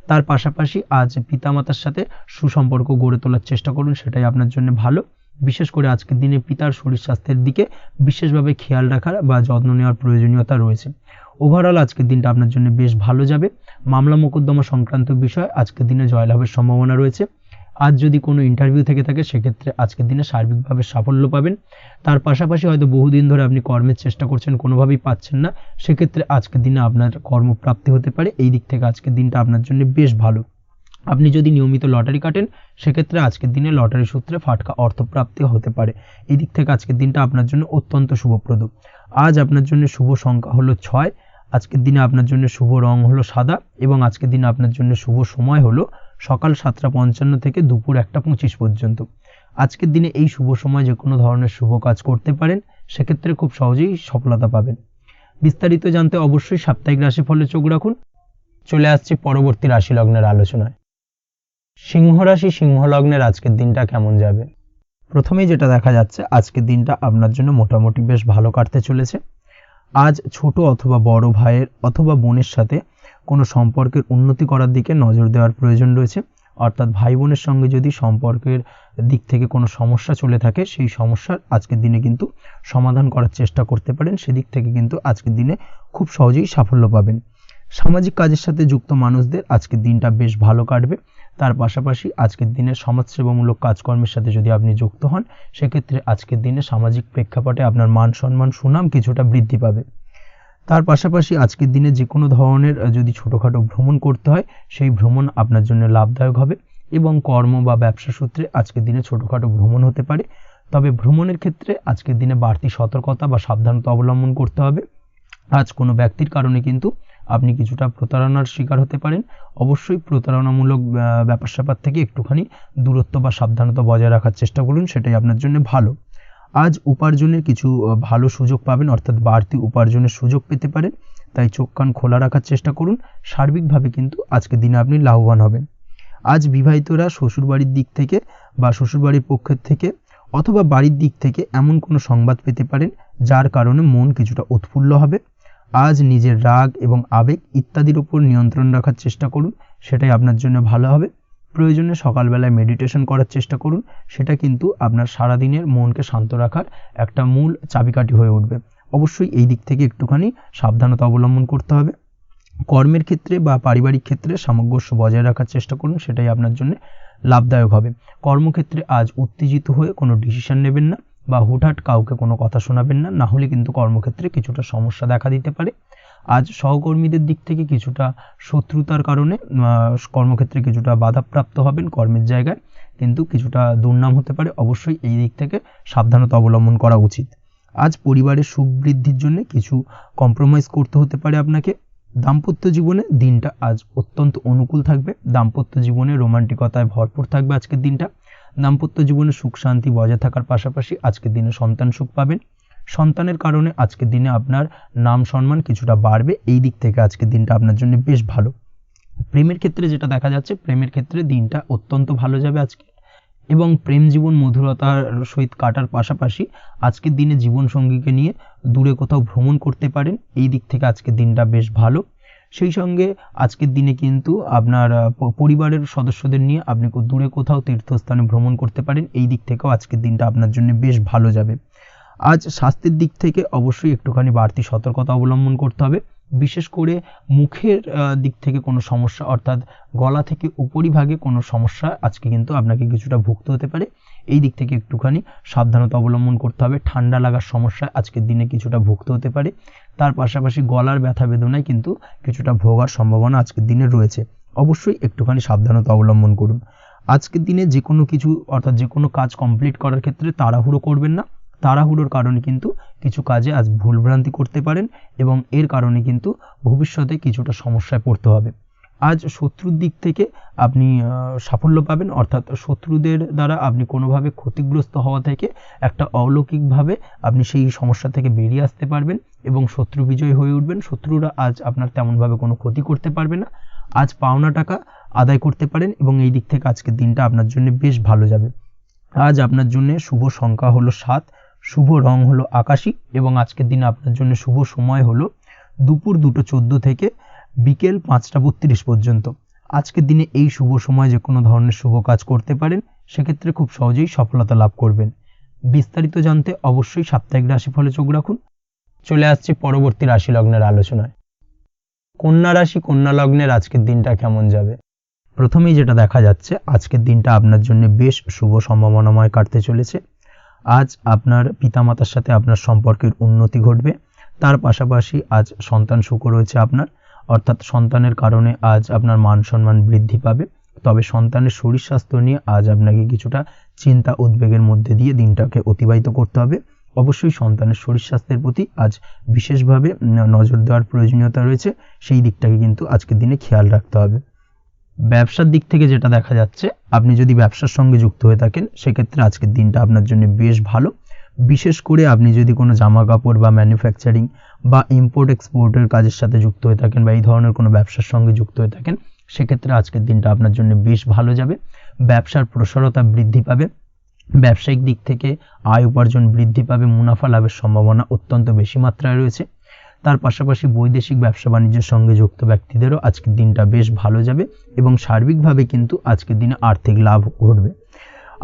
তার পাশাপাশি আজ পিতামাতার সাথে সুসম্পর্ক গড়ে তোলার চেষ্টা করুন, সেটাই আপনার জন্য ভালো। বিশেষ করে আজকের দিনে পিতার শরীর স্বাস্থ্যের দিকে বিশেষভাবে খেয়াল রাখার বা যত্ন নেওয়ার প্রয়োজনীয়তা রয়েছে। ওভারঅল আজকের দিনটা আপনার জন্য বেশ ভালো যাবে। মামলা মোকদ্দমা সংক্রান্ত বিষয় আজকের দিনে জয়লাভের সম্ভাবনা রয়েছে। আজ যদি কোনো ইন্টারভিউ থেকে থাকে, সেক্ষেত্রে আজকের দিনে সার্বিকভাবে সাফল্য পাবেন। তার পাশাপাশি হয়তো বহুদিন ধরে আপনি কর্মের চেষ্টা করছেন, কোনোভাবেই পাচ্ছেন না, সেক্ষেত্রে আজকের দিনে আপনার কর্মপ্রাপ্তি হতে পারে। এই দিক থেকে আজকের দিনটা আপনার জন্য বেশ ভালো। আপনি যদি নিয়মিত লটারি কাটেন, সেক্ষেত্রে আজকের দিনে লটারি সূত্রে ফাটকা অর্থপ্রাপ্তি হতে পারে। এই দিক থেকে আজকের দিনটা আপনার জন্য অত্যন্ত শুভপ্রদ। আজ আপনার জন্য শুভ সংখ্যা হলো 6। আজকের দিনে আপনার জন্য শুভ রং হলো সাদা এবং আজকের দিনে আপনার জন্য শুভ সময় হলো সকাল 7:55 থেকে দুপুর 1:25 পর্যন্ত। আজকের দিনে এই শুভ সময় যে কোনো ধরনের শুভ কাজ করতে পারেন, সেক্ষেত্রে খুব সহজেই সফলতা পাবেন। বিস্তারিত জানতে অবশ্যই সাপ্তাহিক রাশিফলে চোখ রাখুন। চলে আসছি পরবর্তী রাশি লগ্নের আলোচনায়। সিংহ রাশি, সিংহ লগ্নের আজকের দিনটা কেমন যাবে? প্রথমেই যেটা দেখা যাচ্ছে, আজকের দিনটা আপনার জন্য মোটামুটি বেশ ভালো কাটতে চলেছে। আজ ছোট অথবা বড় ভাইয়ের অথবা বোনের সাথে কোনো সম্পর্কের উন্নতি করার দিকে নজর দেওয়ার প্রয়োজন রয়েছে। অর্থাৎ ভাই বোনের সঙ্গে যদি সম্পর্কের দিক থেকে কোনো সমস্যা চলে থাকে, সেই সমস্যার আজকের দিনে কিন্তু সমাধান করার চেষ্টা করতে পারেন। সেদিক থেকে কিন্তু আজকের দিনে খুব সহজেই সাফল্য পাবেন। সামাজিক কাজের সাথে যুক্ত মানুষদের আজকের দিনটা বেশ ভালো কাটবে। তার পাশাপাশি আজকের দিনে সমাজসেবামূলক কাজকর্মের সাথে যদি আপনি যুক্ত হন, সেক্ষেত্রে আজকের দিনে সামাজিক প্রেক্ষাপটে আপনার মান সম্মান, সুনাম কিছুটা বৃদ্ধি পাবে। তার পাশাপাশি আজকের দিনে যে কোনো ধরনের যদি ছোটোখাটো ভ্রমণ করতে হয়, সেই ভ্রমণ আপনার জন্য লাভদায়ক হবে এবং কর্ম বা ব্যবসা সূত্রে আজকের দিনে ছোটোখাটো ভ্রমণ হতে পারে। তবে ভ্রমণের ক্ষেত্রে আজকের দিনে বাড়তি সতর্কতা বা সাবধানতা অবলম্বন করতে হবে। আজ কোনো ব্যক্তির কারণে কিন্তু আপনি কিছুটা প্রতারণার শিকার হতে পারেন। অবশ্যই প্রতারণামূলক ব্যাপার স্যাপার থেকে একটুখানি দূরত্ব বা সাবধানতা বজায় রাখার চেষ্টা করুন, সেটাই আপনার জন্য ভালো। আজ উপার্জনের কিছু ভালো সুযোগ পাবেন, অর্থাৎ বাড়তি উপার্জনের সুযোগ পেতে পারেন, তাই চোখ কান খোলা রাখার চেষ্টা করুন। সার্বিকভাবে কিন্তু আজকের দিনে আপনি লাভবান হবেন। আজ বিবাহিতরা শ্বশুরবাড়ির দিক থেকে বা শ্বশুরবাড়ির পক্ষের থেকে অথবা বাড়ির দিক থেকে এমন কোনো সংবাদ পেতে পারেন, যার কারণে মন কিছুটা উৎফুল্ল হবে। আজ নিজের রাগ এবং আবেগ ইত্যাদির উপর নিয়ন্ত্রণ রাখার চেষ্টা করুন, সেটাই আপনার জন্য ভালো হবে। প্রয়োজনে সকালবেলায় মেডিটেশন করার চেষ্টা করুন, সেটা কিন্তু আপনার সারাদিনের মনকে শান্ত রাখার একটা মূল চাবিকাঠি হয়ে উঠবে। অবশ্যই এই দিক থেকে একটুখানি সাবধানতা অবলম্বন করতে হবে। কর্মের ক্ষেত্রে বা পারিবারিক ক্ষেত্রে সামঞ্জস্য বজায় রাখার চেষ্টা করুন, সেটাই আপনার জন্য লাভদায়ক হবে। কর্মক্ষেত্রে আজ উত্তেজিত হয়ে কোনো ডিসিশন নেবেন না বা হুটহাট কাউকে কোনো কথা শোনাবেন না, না হলে কিন্তু কর্মক্ষেত্রে কিছুটা সমস্যা দেখা দিতে পারে। আজ সহকর্মীদের দিক থেকে কিছুটা শত্রুতার কারণে কর্মক্ষেত্রে কিছুটা বাধাপ্রাপ্ত হবেন, কর্মের জায়গায় কিন্তু কিছুটা দুর্নাম হতে পারে। অবশ্যই এই দিক থেকে সাবধানতা অবলম্বন করা উচিত। আজ পরিবারের সুখ বৃদ্ধির জন্য কিছু কম্প্রোমাইজ করতে হতে পারে আপনাকে। দাম্পত্য জীবনে দিনটা আজ অত্যন্ত অনুকূল থাকবে। দাম্পত্য জীবনে রোমান্টিকতায় ভরপুর থাকবে আজকের দিনটা। দাম্পত্য জীবনে সুখ শান্তি বজায় থাকার পাশাপাশি আজকের দিনে সন্তান সুখ পাবেন। সন্তানের কারণে আজকের দিনে আপনার নাম সম্মান কিছুটা বাড়বে। এই দিক থেকে আজকের দিনটা আপনার জন্য বেশ ভালো। প্রেমের ক্ষেত্রে যেটা দেখা যাচ্ছে, প্রেমের ক্ষেত্রে দিনটা অত্যন্ত ভালো যাবে আজকে, এবং প্রেম জীবন মধুরতার সহিত কাটার পাশাপাশি আজকের দিনে জীবনসঙ্গীকে নিয়ে দূরে কোথাও ভ্রমণ করতে পারেন। এই দিক থেকে আজকের দিনটা বেশ ভালো। সেই সঙ্গে আজকের দিনে কিন্তু আপনার পরিবারের সদস্যদের নিয়ে আপনি দূরে কোথাও তীর্থস্থানে ভ্রমণ করতে পারেন। এই দিক থেকেও আজকের দিনটা আপনার জন্য বেশ ভালো যাবে। আজ স্বাস্থ্যের দিক থেকে অবশ্যই একটুখানি বাড়তি সতর্কতা অবলম্বন করতে হবে। বিশেষ করে মুখের দিক থেকে কোনো সমস্যা, অর্থাৎ গলা থেকে উপরিভাগে কোনো সমস্যা আজকে কিন্তু আপনাকে কিছুটা ভুগতে হতে পারে। এই দিক থেকে একটুখানি সাবধানতা অবলম্বন করতে হবে। ঠান্ডা লাগার সমস্যায় আজকের দিনে কিছুটা ভুগতে হতে পারে। তার পাশাপাশি গলার ব্যথা বেদনায় কিন্তু কিছুটা ভোগার সম্ভাবনা আজকের দিনে রয়েছে। অবশ্যই একটুখানি সাবধানতা অবলম্বন করুন। আজকের দিনে যে কোনো কিছু, অর্থাৎ যে কোনো কাজ কমপ্লিট করার ক্ষেত্রে তাড়াহুড়ো করবেন না। তাড়াহুড়োর কারণে কিন্তু কিছু কাজে আজ ভুলভ্রান্তি করতে পারেন এবং এর কারণে কিন্তু ভবিষ্যতে কিছুটা সমস্যায় পড়তে হবে। আজ শত্রুর দিক থেকে আপনি সাফল্য পাবেন, অর্থাৎ শত্রুদের দ্বারা আপনি কোনোভাবে ক্ষতিগ্রস্ত হওয়া থেকে একটা অলৌকিকভাবে আপনি সেই সমস্যা থেকে বেরিয়ে আসতে পারবেন এবং শত্রু বিজয় হয়ে উঠবেন। শত্রুরা আজ আপনার তেমনভাবে কোনো ক্ষতি করতে পারবে না। আজ পাওনা টাকা আদায় করতে পারেন এবং এই দিক থেকে আজকের দিনটা আপনার জন্য বেশ ভালো যাবে। আজ আপনার জন্য শুভ সংখ্যা হলো 7, শুভ রং হলো আকাশী এবং আজকের দিনে আপনার জন্য শুভ সময় হলো দুপুর 2:14 থেকে বিকেল 5:32 পর্যন্ত। আজকের দিনে এই শুভ সময় যে কোনো ধরনের শুভ কাজ করতে পারেন, সেক্ষেত্রে খুব সহজেই সফলতা লাভ করবেন। বিস্তারিত জানতে অবশ্যই সাপ্তাহিক রাশিফলে চোখ রাখুন। চলে আসছে পরবর্তী রাশি লগ্নের আলোচনায়। কন্যা রাশি, কন্যা লগ্নের আজকের দিনটা কেমন যাবে? প্রথমেই যেটা দেখা যাচ্ছে, আজকের দিনটা আপনার জন্য বেশ শুভ সম্ভাবনাময় কাটতে চলেছে। আজ আপনার পিতামাতার সাথে আপনার সম্পর্কের উন্নতি ঘটবে। তার পাশাপাশি আজ সন্তান সুখ রয়েছে আপনার, অর্থাৎ সন্তানের কারণে আজ আপনার মান সম্মান বৃদ্ধি পাবে। তবে সন্তানের শরীর স্বাস্থ্য নিয়ে আজ আপনাকে কিছুটা চিন্তা উদ্বেগের মধ্যে দিয়ে দিনটাকে অতিবাহিত করতে হবে। অবশ্যই সন্তানের শরীর স্বাস্থ্যের প্রতি আজ বিশেষভাবে নজর দেওয়ার প্রয়োজনীয়তা রয়েছে। সেই দিকটাকে কিন্তু আজকের দিনে খেয়াল রাখতে হবে। ব্যবসার দিক থেকে যেটা দেখা যাচ্ছে, আপনি যদি ব্যবসার সঙ্গে যুক্ত হয়ে থাকেন, সেক্ষেত্রে আজকের দিনটা আপনার জন্য বেশ ভালো। বিশেষ করে আপনি যদি কোনো জামা কাপড় বা ম্যানুফ্যাকচারিং বা ইম্পোর্ট এক্সপোর্টের কাজের সাথে যুক্ত হয়ে থাকেন বা এই ধরনের কোনো ব্যবসার সঙ্গে যুক্ত হয়ে থাকেন, সেক্ষেত্রে আজকের দিনটা আপনার জন্য বেশ ভালো যাবে। ব্যবসার প্রসারতা বৃদ্ধি পাবে। ব্যবসায়িক দিক থেকে আয় উপার্জন বৃদ্ধি পাবে। মুনাফা লাভের সম্ভাবনা অত্যন্ত বেশি মাত্রায় রয়েছে। তার পাশাপাশি বৈদেশিক ব্যবসা বাণিজ্যের সঙ্গে যুক্ত ব্যক্তিদেরও আজকের দিনটা বেশ ভালো যাবে এবং সার্বিকভাবে কিন্তু আজকের দিনে আর্থিক লাভ ঘটবে।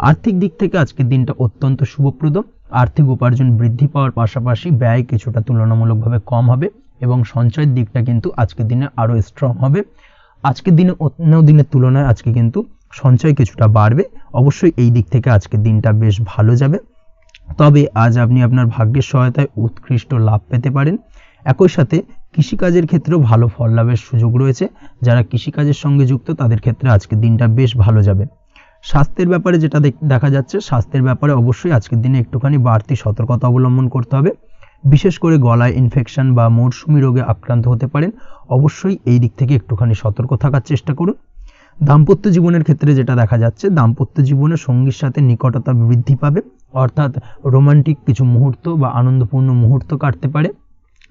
আর্থিক দিক থেকে আজকের দিনটা অত্যন্ত শুভপ্রদ। আর্থিক উপার্জন বৃদ্ধি পাওয়ার পাশাপাশি ব্যয় কিছুটা তুলনামূলকভাবে কম হবে এবং সঞ্চয়ের দিকটা কিন্তু আজকের দিনে আরও স্ট্রং হবে। আজকের দিনে অন্য দিনের তুলনায় আজকে কিন্তু সঞ্চয় কিছুটা বাড়বে। অবশ্যই এই দিক থেকে আজকের দিনটা বেশ ভালো যাবে। তবে আজ আপনি আপনার ভাগ্যের সহায়তায় উৎকৃষ্ট লাভ পেতে পারেন। একই সাথে কৃষিকাজের ক্ষেত্রেও ভালো ফল লাভের সুযোগ রয়েছে। যারা কৃষিকাজের সঙ্গে যুক্ত তাদের ক্ষেত্রে আজকের দিনটা বেশ ভালো যাবে। স্বাস্থ্যের ব্যাপারে যেটা দেখা যাচ্ছে, স্বাস্থ্যের ব্যাপারে অবশ্যই আজকের দিনে একটুখানি বাড়তি সতর্কতা অবলম্বন করতে হবে। বিশেষ করে গলায় ইনফেকশন বা মৌসুমী রোগে আক্রান্ত হতে পারেন। অবশ্যই এই দিক থেকে একটুখানি সতর্ক থাকার চেষ্টা করুন। দাম্পত্য জীবনের ক্ষেত্রে যেটা দেখা যাচ্ছে, দাম্পত্য জীবনে সঙ্গীর সাথে নিকটতা বৃদ্ধি পাবে, অর্থাৎ রোমান্টিক কিছু মুহূর্ত বা আনন্দপূর্ণ মুহূর্ত কাটতে পারে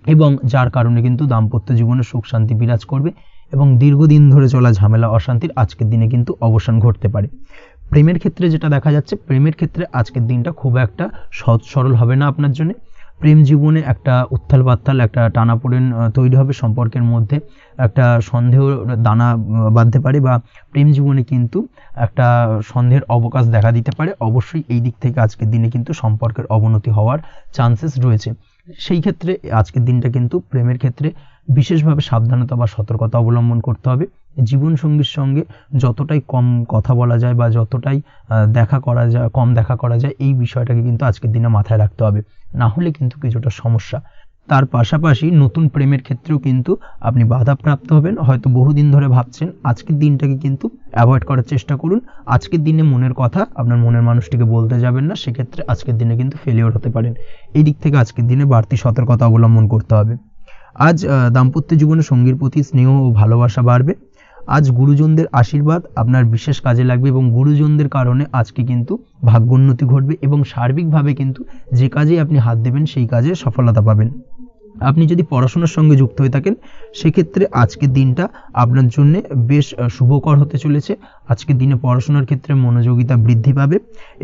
এবং যার কারণে কিন্তু দাম্পত্য জীবনে সুখ শান্তি বিরাজ করবে এবং দীর্ঘদিন ধরে চলা ঝামেলা অশান্তির আজকের দিনে কিন্তু অবসান ঘটতে পারে। প্রেমের ক্ষেত্রে যেটা দেখা যাচ্ছে, প্রেমের ক্ষেত্রে আজকের দিনটা খুব একটা সহজ সরল হবে না আপনার জন্য। প্রেম জীবনে একটা উত্থাল পাত্তাল, একটা টানাপোড়েন তৈরি হবে। সম্পর্কের মধ্যে একটা সন্দেহ দানা বাঁধতে পারে বা প্রেম জীবনে কিন্তু একটা সন্দেহের অবকাশ দেখা দিতে পারে। অবশ্যই এই দিক থেকে আজকের দিনে কিন্তু সম্পর্কের অবনতি হওয়ার চান্সেস রয়েছে। সেই ক্ষেত্রে আজকের দিনটা কিন্তু প্রেমের ক্ষেত্রে বিশেষভাবে সাবধানতা বা সতর্কতা অবলম্বন করতে হবে। জীবনসঙ্গীর সঙ্গে যতটাই কম কথা বলা যায় বা যতটাই কম দেখা করা যায় এই বিষয়টাকে কিন্তু আজকের দিনে মাথায় রাখতে হবে, না হলে কিন্তু কিছুটা সমস্যা। তার পাশাপাশি নতুন প্রেমের ক্ষেত্রেও কিন্তু আপনি বাধাপ্রাপ্ত হবেন। হয়তো বহুদিন ধরে ভাবছেন, আজকের দিনটাকে কিন্তু অ্যাভয়েড করার চেষ্টা করুন। আজকের দিনে মনের কথা আপনার মনের মানুষটিকে বলতে যাবেন না, সেক্ষেত্রে আজকের দিনে কিন্তু ফেলিওর হতে পারেন। এই দিক থেকে আজকের দিনে বাড়তি সতর্কতা অবলম্বন করতে হবে। আজ দাম্পত্য জীবনে সঙ্গীর প্রতি স্নেহ ও ভালোবাসা বাড়বে। আজ গুরুজনদের আশীর্বাদ আপনার বিশেষ কাজে লাগবে এবং গুরুজনদের কারণে আজকে কিন্তু ভাগ্যোন্নতি ঘটবে এবং সার্বিকভাবে কিন্তু যে কাজে আপনি হাত দেবেন সেই কাজে সফলতা পাবেন। আপনি যদি পড়াশোনার সঙ্গে যুক্ত হয়ে থাকেন সেক্ষেত্রে আজকের দিনটা আপনার জন্য বেশ শুভকর হতে চলেছে। আজকের দিনে পড়াশোনার ক্ষেত্রে মনোযোগিতা বৃদ্ধি পাবে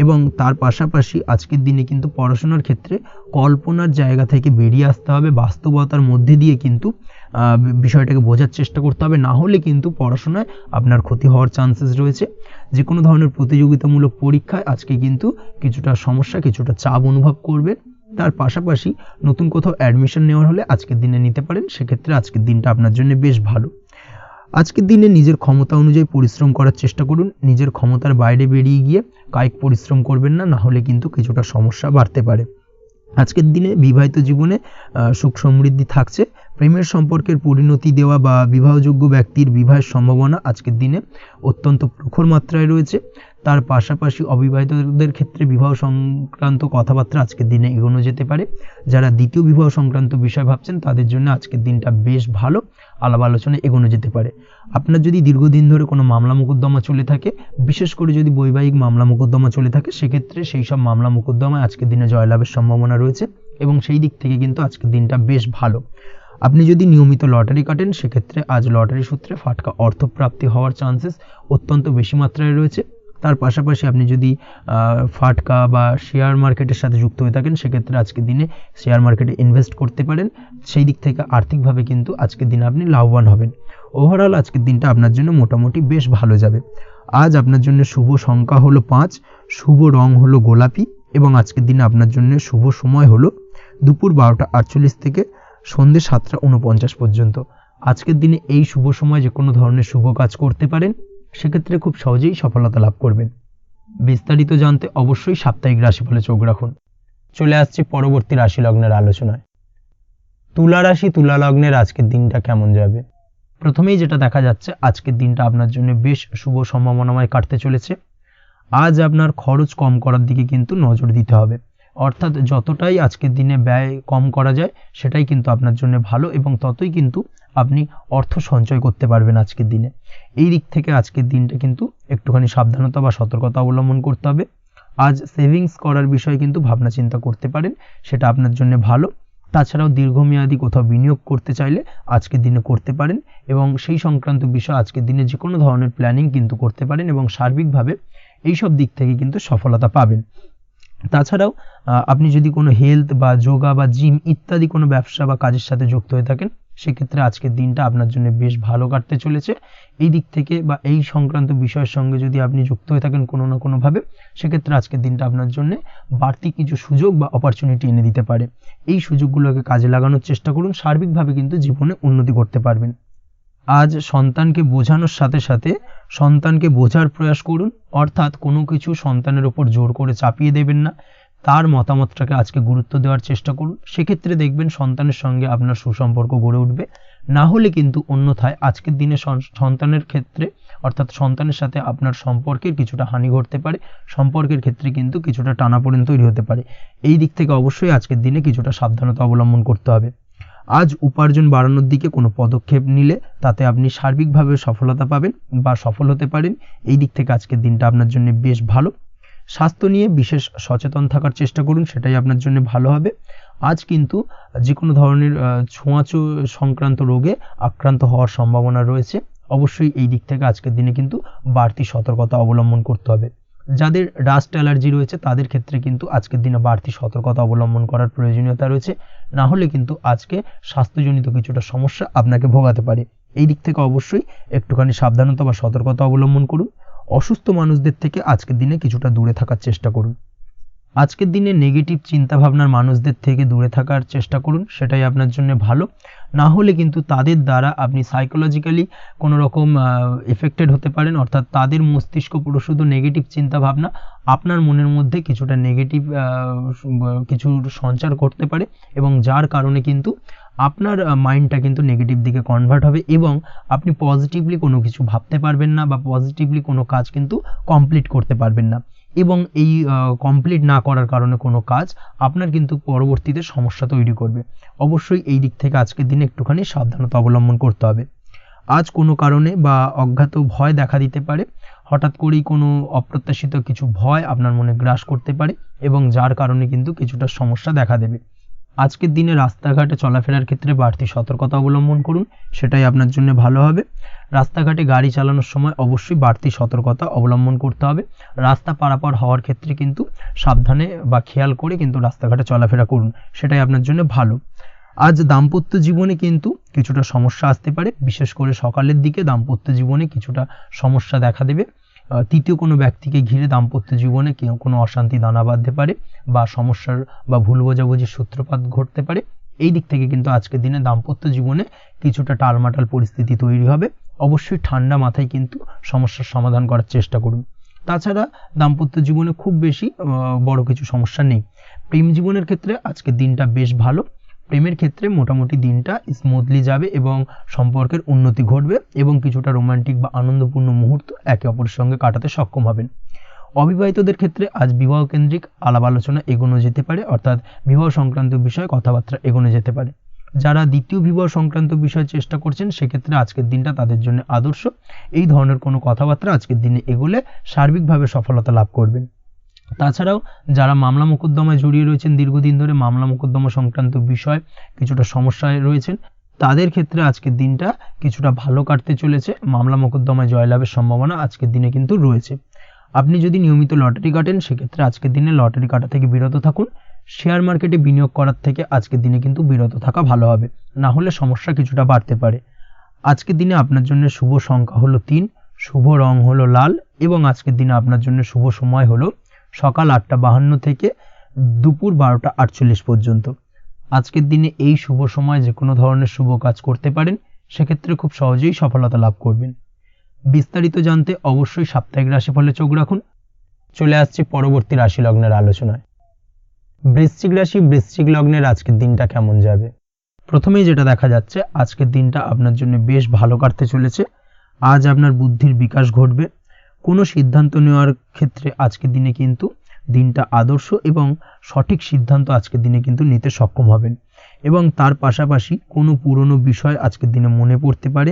এবং তার পাশাপাশি আজকের দিনে কিন্তু পড়াশোনার ক্ষেত্রে কল্পনার জায়গা থেকে বেরিয়ে আসতে হবে, বাস্তবতার মধ্যে দিয়ে কিন্তু বিষয়টাকে বোঝার চেষ্টা করতে হবে, না হলে কিন্তু পড়াশোনায় আপনার ক্ষতি হওয়ার চান্সেস রয়েছে। যে কোনো ধরনের প্রতিযোগিতামূলক পরীক্ষায় আজকে কিন্তু কিছুটা সমস্যা, কিছুটা চাপ অনুভব করবে। তার পাশাপাশি নতুন কোথাও অ্যাডমিশন নেওয়ার হলে আজকের দিনে নিতে পারেন, সেক্ষেত্রে আজকের দিনটা আপনার জন্য বেশ ভালো। আজকের দিনে নিজের ক্ষমতা অনুযায়ী পরিশ্রম করার চেষ্টা করুন। নিজের ক্ষমতার বাইরে বেরিয়ে গিয়ে কায়িক পরিশ্রম করবেন না, না হলে কিন্তু কিছুটা সমস্যা বাড়তে পারে। আজকের দিনে বিবাহিত জীবনে সুখ সমৃদ্ধি থাকছে। প্রেমের সম্পর্কের পরিণতি দেওয়া বা বিবাহযোগ্য ব্যক্তির বিবাহের সম্ভাবনা আজকের দিনে অত্যন্ত প্রখর মাত্রায় রয়েছে। তার পাশাপাশি অবিবাহিতদের ক্ষেত্রে বিবাহ সংক্রান্ত কথাবার্তা আজকের দিনে এগোনো যেতে পারে। যারা দ্বিতীয় বিবাহ সংক্রান্ত বিষয় ভাবছেন তাদের জন্য আজকের দিনটা বেশ ভালো, আলাপ আলোচনায় এগোনো যেতে পারে। আপনার যদি দীর্ঘদিন ধরে কোনো মামলা মোকদ্দমা চলে থাকে, বিশেষ করে যদি বৈবাহিক মামলা মোকদ্দমা চলে থাকে, সেক্ষেত্রে সেই সব মামলা মোকদ্দমায় আজকের দিনে জয়লাভের সম্ভাবনা রয়েছে এবং সেই দিক থেকে কিন্তু আজকের দিনটা বেশ ভালো। আপনি যদি নিয়মিত লটারি কাটেন সেক্ষেত্রে আজ লটারি সূত্রে ফাটকা অর্থপ্রাপ্তি হওয়ার চান্সেস অত্যন্ত বেশি মাত্রায় রয়েছে। তার পাশাপাশি আপনি যদি ফাটকা বা শেয়ার মার্কেটের সাথে যুক্ত হয়ে থাকেন সেক্ষেত্রে আজকের দিনে শেয়ার মার্কেটে ইনভেস্ট করতে পারেন। সেই দিক থেকে আর্থিকভাবে কিন্তু আজকের দিনে আপনি লাভবান হবেন। ওভারঅল আজকের দিনটা আপনার জন্য মোটামুটি বেশ ভালো যাবে। আজ আপনার জন্য শুভ সংখ্যা হলো 5, শুভ রং হলো গোলাপি এবং আজকের দিনে আপনার জন্য শুভ সময় হলো দুপুর 12:48 থেকে সন্ধ্যে 7:49 পর্যন্ত। আজকের দিনে এই শুভ সময় যে কোনো ধরনের শুভ কাজ করতে পারেন, সেক্ষেত্রে খুব সহজেই সফলতা লাভ করবেন। বিস্তারিত জানতে অবশ্যই সাপ্তাহিক রাশিফলে চোখ রাখুন। চলে আসছি পরবর্তী রাশি লগ্নের আলোচনায়। তুলা রাশি, তুলা লগ্নের আজকের দিনটা কেমন যাবে? প্রথমেই যেটা দেখা যাচ্ছে আজকের দিনটা আপনার জন্য বেশ শুভ সম্ভাবনাময় কাটতে চলেছে। আজ আপনার খরচ কম করার দিকে কিন্তু নজর দিতে হবে, অর্থাৎ যতটাই আজকের দিনে ব্যয় কম করা যায় সেটাই কিন্তু আপনার জন্য ভালো এবং ততই কিন্তু আপনি অর্থ সঞ্চয় করতে পারবেন আজকের দিনে। এই দিক থেকে আজকের দিনটা কিন্তু একটুখানি সাবধানতা বা সতর্কতা অবলম্বন করতে হবে। আজ সেভিংস করার বিষয়ে কিন্তু ভাবনা চিন্তা করতে পারেন, সেটা আপনার জন্য ভালো। তাছাড়াও দীর্ঘমেয়াদী কোথাও বিনিয়োগ করতে চাইলে আজকের দিনে করতে পারেন এবং সেই সংক্রান্ত বিষয় আজকের দিনে যে কোনো ধরনের প্ল্যানিং কিন্তু করতে পারেন এবং সার্বিকভাবে এইসব দিক থেকে কিন্তু সফলতা পাবেন। তাছাড়াও আপনি যদি কোনো হেলথ বা যোগা বা জিম ইত্যাদি কোনো ব্যবসা বা কাজের সাথে যুক্ত হয়ে থাকেন সেক্ষেত্রে আজকের দিনটা আপনার জন্য বেশ ভালো কাটতে চলেছে। এই দিক থেকে বা এই সংক্রান্ত বিষয়ের সঙ্গে যদি আপনি যুক্ত হয়ে থাকেন কোনো না কোনোভাবে, সেক্ষেত্রে আজকের দিনটা আপনার জন্য বাড়তি কিছু সুযোগ বা অপরচুনিটি এনে দিতে পারে। এই সুযোগগুলোকে কাজে লাগানোর চেষ্টা করুন, সার্বিকভাবে কিন্তু জীবনে উন্নতি করতে পারবেন। আজ সন্তানকে বোঝানোর সাথে সাথে সন্তানকে বোঝার প্রয়াস করুন, অর্থাৎ কোনো কিছু সন্তানের ওপর জোর করে চাপিয়ে দেবেন না, তার মতামতটাকে আজকে গুরুত্ব দেওয়ার চেষ্টা করুন। সেক্ষেত্রে দেখবেন সন্তানের সঙ্গে আপনার সুসম্পর্ক গড়ে উঠবে। না হলে কিন্তু অন্যথায় আজকের দিনে সন্তানের ক্ষেত্রে অর্থাৎ সন্তানের সাথে আপনার সম্পর্কের কিছুটা হানি ঘটতে পারে, সম্পর্কের ক্ষেত্রে কিন্তু কিছুটা টানাপোড়েন তৈরি হতে পারে। এই দিক থেকে অবশ্যই আজকের দিনে কিছুটা সাবধানতা অবলম্বন করতে হবে। আজ উপার্জন বাড়ানোর দিকে কোনো পদক্ষেপ নিলে তাতে আপনি সার্বিকভাবে সফলতা পাবেন বা সফল হতে পারেন। এই দিক থেকে আজকের দিনটা আপনার জন্য বেশ ভালো। স্বাস্থ্য নিয়ে বিশেষ সচেতন থাকার চেষ্টা করুন, সেটাই আপনার জন্য ভালো হবে। আজ কিন্তু যে কোনো ধরনের ছোঁয়াচে সংক্রান্ত রোগে আক্রান্ত হওয়ার সম্ভাবনা রয়েছে। অবশ্যই এই দিক থেকে আজকের দিনে কিন্তু বাড়তি সতর্কতা অবলম্বন করতে হবে। যাদের ডাস্ট অ্যালার্জি রয়েছে তাদের ক্ষেত্রে কিন্তু আজকের দিনে বাড়তি সতর্কতা অবলম্বন করার প্রয়োজনীয়তা রয়েছে, না হলে কিন্তু আজকে স্বাস্থ্যজনিত কিছুটা সমস্যা আপনাকে ভোগাতে পারে। এই দিক থেকে অবশ্যই একটুখানি সাবধানতা বা সতর্কতা অবলম্বন করুন। অসুস্থ মানুষদের থেকে আজকের দিনে কিছুটা দূরে থাকার চেষ্টা করুন। আজকের দিনে নেগেটিভ চিন্তাভাবনার মানুষদের থেকে দূরে থাকার চেষ্টা করুন, সেটাই আপনার জন্য ভালো। না হলে কিন্তু তাদের দ্বারা আপনি সাইকোলজিক্যালি কোনো রকম এফেক্টেড হতে পারেন, অর্থাৎ তাদের মস্তিষ্ক পুরো শুধু নেগেটিভ চিন্তাভাবনা আপনার মনের মধ্যে কিছুটা নেগেটিভ কিছু সঞ্চার করতে পারে, এবং যার কারণে কিন্তু আপনার মাইন্ডটা কিন্তু নেগেটিভ দিকে কনভার্ট হবে এবং আপনি পজিটিভলি কোনো কিছু ভাবতে পারবেন না বা পজিটিভলি কোনো কাজ কিন্তু কমপ্লিট করতে পারবেন না, এবং এই কমপ্লিট না করার কারণে কোনো কাজ আপনার কিন্তু পরবর্তীতে সমস্যা তৈরি করবে। অবশ্যই এই দিক থেকে আজকের দিনে একটুখানি সাবধানতা অবলম্বন করতে হবে। আজ কোনো কারণে বা অজ্ঞাত ভয় দেখা দিতে পারে, হঠাৎ করেই কোনো অপ্রত্যাশিত কিছু ভয় আপনার মনে গ্রাস করতে পারে এবং যার কারণে কিন্তু কিছুটা সমস্যা দেখা দেবে। আজকের দিনে রাস্তাঘাটে চলাফেরার ক্ষেত্রে বাড়তি সতর্কতা অবলম্বন করুন, সেটাই আপনার জন্য ভালো হবে। রাস্তাঘাটে গাড়ি চালানোর সময় অবশ্যই বাড়তি সতর্কতা অবলম্বন করতে হবে। রাস্তা পারাপার হওয়ার ক্ষেত্রে কিন্তু সাবধানে বা খেয়াল করে কিন্তু রাস্তাঘাটে চলাফেরা করুন, সেটাই আপনার জন্য ভালো। আজ দাম্পত্য জীবনে কিন্তু কিছুটা সমস্যা আসতে পারে, বিশেষ করে সকালের দিকে দাম্পত্য জীবনে কিছুটা সমস্যা দেখা দেবে। তৃতীয় কোনো ব্যক্তিকে ঘিরে দাম্পত্য জীবনে কোনো অশান্তি দানা বাঁধতে পারে বা সমস্যার বা ভুল বোঝাবুঝির সূত্রপাত ঘটতে পারে। এই দিক থেকে কিন্তু আজকের দিনে দাম্পত্য জীবনে কিছুটা টালমাটাল পরিস্থিতি তৈরি হবে। অবশ্যই ঠান্ডা মাথায় কিন্তু সমস্যার সমাধান করার চেষ্টা করুন। তাছাড়া দাম্পত্য জীবনে খুব বেশি বড় কিছু সমস্যা নেই। প্রেম জীবনের ক্ষেত্রে আজকের দিনটা বেশ ভালো। প্রেমের ক্ষেত্রে মোটামুটি দিনটা স্মুথলি যাবে এবং সম্পর্কের উন্নতি ঘটবে এবং কিছুটা রোমান্টিক বা আনন্দপূর্ণ মুহূর্ত একে অপরের সঙ্গে কাটাতে সক্ষম হবেন। অবিবাহিতদের ক্ষেত্রে আজ বিবাহ কেন্দ্রিক আলাপ আলোচনা এগোনো যেতে পারে, অর্থাৎ বিবাহ সংক্রান্ত বিষয়ে কথাবার্তা এগোনো যেতে পারে। যারা দ্বিতীয় বিবাহ সংক্রান্ত বিষয়ে চেষ্টা করছেন সেক্ষেত্রে আজকের দিনটা তাদের জন্য আদর্শ। এই ধরনের কোনো কথাবার্তা আজকের দিনে এগোলে সার্বিকভাবে সফলতা লাভ করবেন। তাছাড়াও যারা মামলা মোকদ্দমায় জড়িয়ে রয়েছেন, দীর্ঘদিন ধরে মামলা মোকদ্দমা সংক্রান্ত বিষয় কিছুটা সমস্যায় রয়েছেন, তাদের ক্ষেত্রে আজকের দিনটা কিছুটা ভালো কাটতে চলেছে। মামলা মোকদ্দমায় জয়লাভের সম্ভাবনা আজকের দিনে কিন্তু রয়েছে। আপনি যদি নিয়মিত লটারি কাটেন সেক্ষেত্রে আজকের দিনে লটারি কাটা থেকে বিরত থাকুন। শেয়ার মার্কেটে বিনিয়োগ করার থেকে আজকের দিনে কিন্তু বিরত থাকা ভালো হবে, না হলে সমস্যা কিছুটা বাড়তে পারে। আজকের দিনে আপনার জন্য শুভ সংখ্যা হলো 3, শুভ রং হলো লাল এবং আজকের দিনে আপনার জন্য শুভ সময় হলো সকাল 8:52 থেকে দুপুর 12:48 পর্যন্ত। আজকের দিনে এই শুভ সময় যে কোনো ধরনের শুভ কাজ করতে পারেন, সেক্ষেত্রে খুব সহজেই সফলতা লাভ করবেন। বিস্তারিত জানতে অবশ্যই সাপ্তাহিক রাশিফলে চোখ রাখুন। চলে আসছে পরবর্তী রাশি লগ্নের আলোচনায়। বৃশ্চিক রাশি, বৃশ্চিক লগ্নের আজকের দিনটা কেমন যাবে? প্রথমেই যেটা দেখা যাচ্ছে, আজকের দিনটা আপনার জন্য বেশ ভালো কাটতে চলেছে। আজ আপনার বুদ্ধির বিকাশ ঘটবে। কোনো সিদ্ধান্ত নেওয়ার ক্ষেত্রে আজকের দিনে কিন্তু দিনটা আদর্শ এবং সঠিক সিদ্ধান্ত আজকের দিনে কিন্তু নিতে সক্ষম হবেন, এবং তার পাশাপাশি কোনো পুরনো বিষয় আজকের দিনে মনে পড়তে পারে।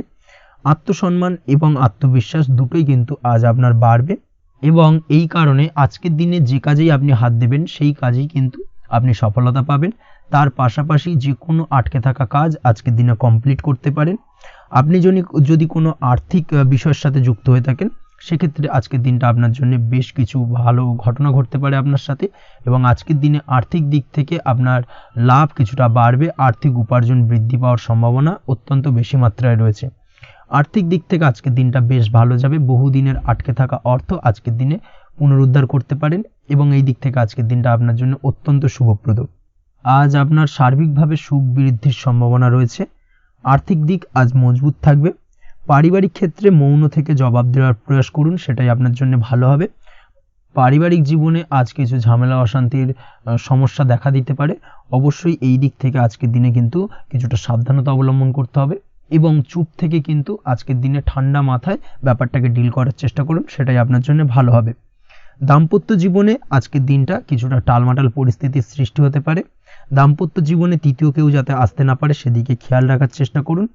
আত্মসম্মান এবং আত্মবিশ্বাস দুটোই কিন্তু আজ আপনার বাড়বে, এবং এই কারণে আজকের দিনে যে কাজেই আপনি হাত দেবেন সেই কাজেই কিন্তু আপনি সফলতা পাবেন। তার পাশাপাশি যে কোনো আটকে থাকা কাজ আজকের দিনে কমপ্লিট করতে পারেন। আপনি যদি কোনো আর্থিক বিষয়ের সাথে যুক্ত হয়ে থাকেন সেক্ষেত্রে আজকের দিনটা আপনার জন্য বেশ কিছু ভালো ঘটনা ঘটতে পারে আপনার সাথে, এবং আজকের দিনে আর্থিক দিক থেকে আপনার লাভ কিছুটা বাড়বে। আর্থিক উপার্জন বৃদ্ধি পাওয়ার সম্ভাবনা অত্যন্ত বেশি মাত্রায় রয়েছে। আর্থিক দিক থেকে আজকের দিনটা বেশ ভালো যাবে। বহুদিনের আটকে থাকা অর্থ আজকের দিনে পুনরুদ্ধার করতে পারেন এবং এই দিক থেকে আজকের দিনটা আপনার জন্য অত্যন্ত শুভপ্রদ। আজ আপনার সার্বিকভাবে সুখ বৃদ্ধির সম্ভাবনা রয়েছে। আর্থিক দিক আজ মজবুত থাকবে। পারিবারিক ক্ষেত্রে মৌন থেকে জবাব দেওয়ার প্রয়াস করুন, সেটাই আপনার জন্য ভালো হবে। পারিবারিক জীবনে আজ কিছু ঝামেলা অশান্তির সমস্যা দেখা দিতে পারে। অবশ্যই এই দিক থেকে আজকের দিনে কিন্তু কিছুটা সাবধানতা অবলম্বন করতে হবে এবং চুপ থেকে কিন্তু আজকের দিনে ঠান্ডা মাথায় ব্যাপারটাকে ডিল করার চেষ্টা করুন, সেটাই আপনার জন্য ভালো হবে। দাম্পত্য জীবনে আজকের দিনটা কিছুটা টালমাটাল পরিস্থিতির সৃষ্টি হতে পারে। দাম্পত্য জীবনে তৃতীয় কেউ যাতে আসতে না পারে সেদিকে খেয়াল রাখার চেষ্টা করুন।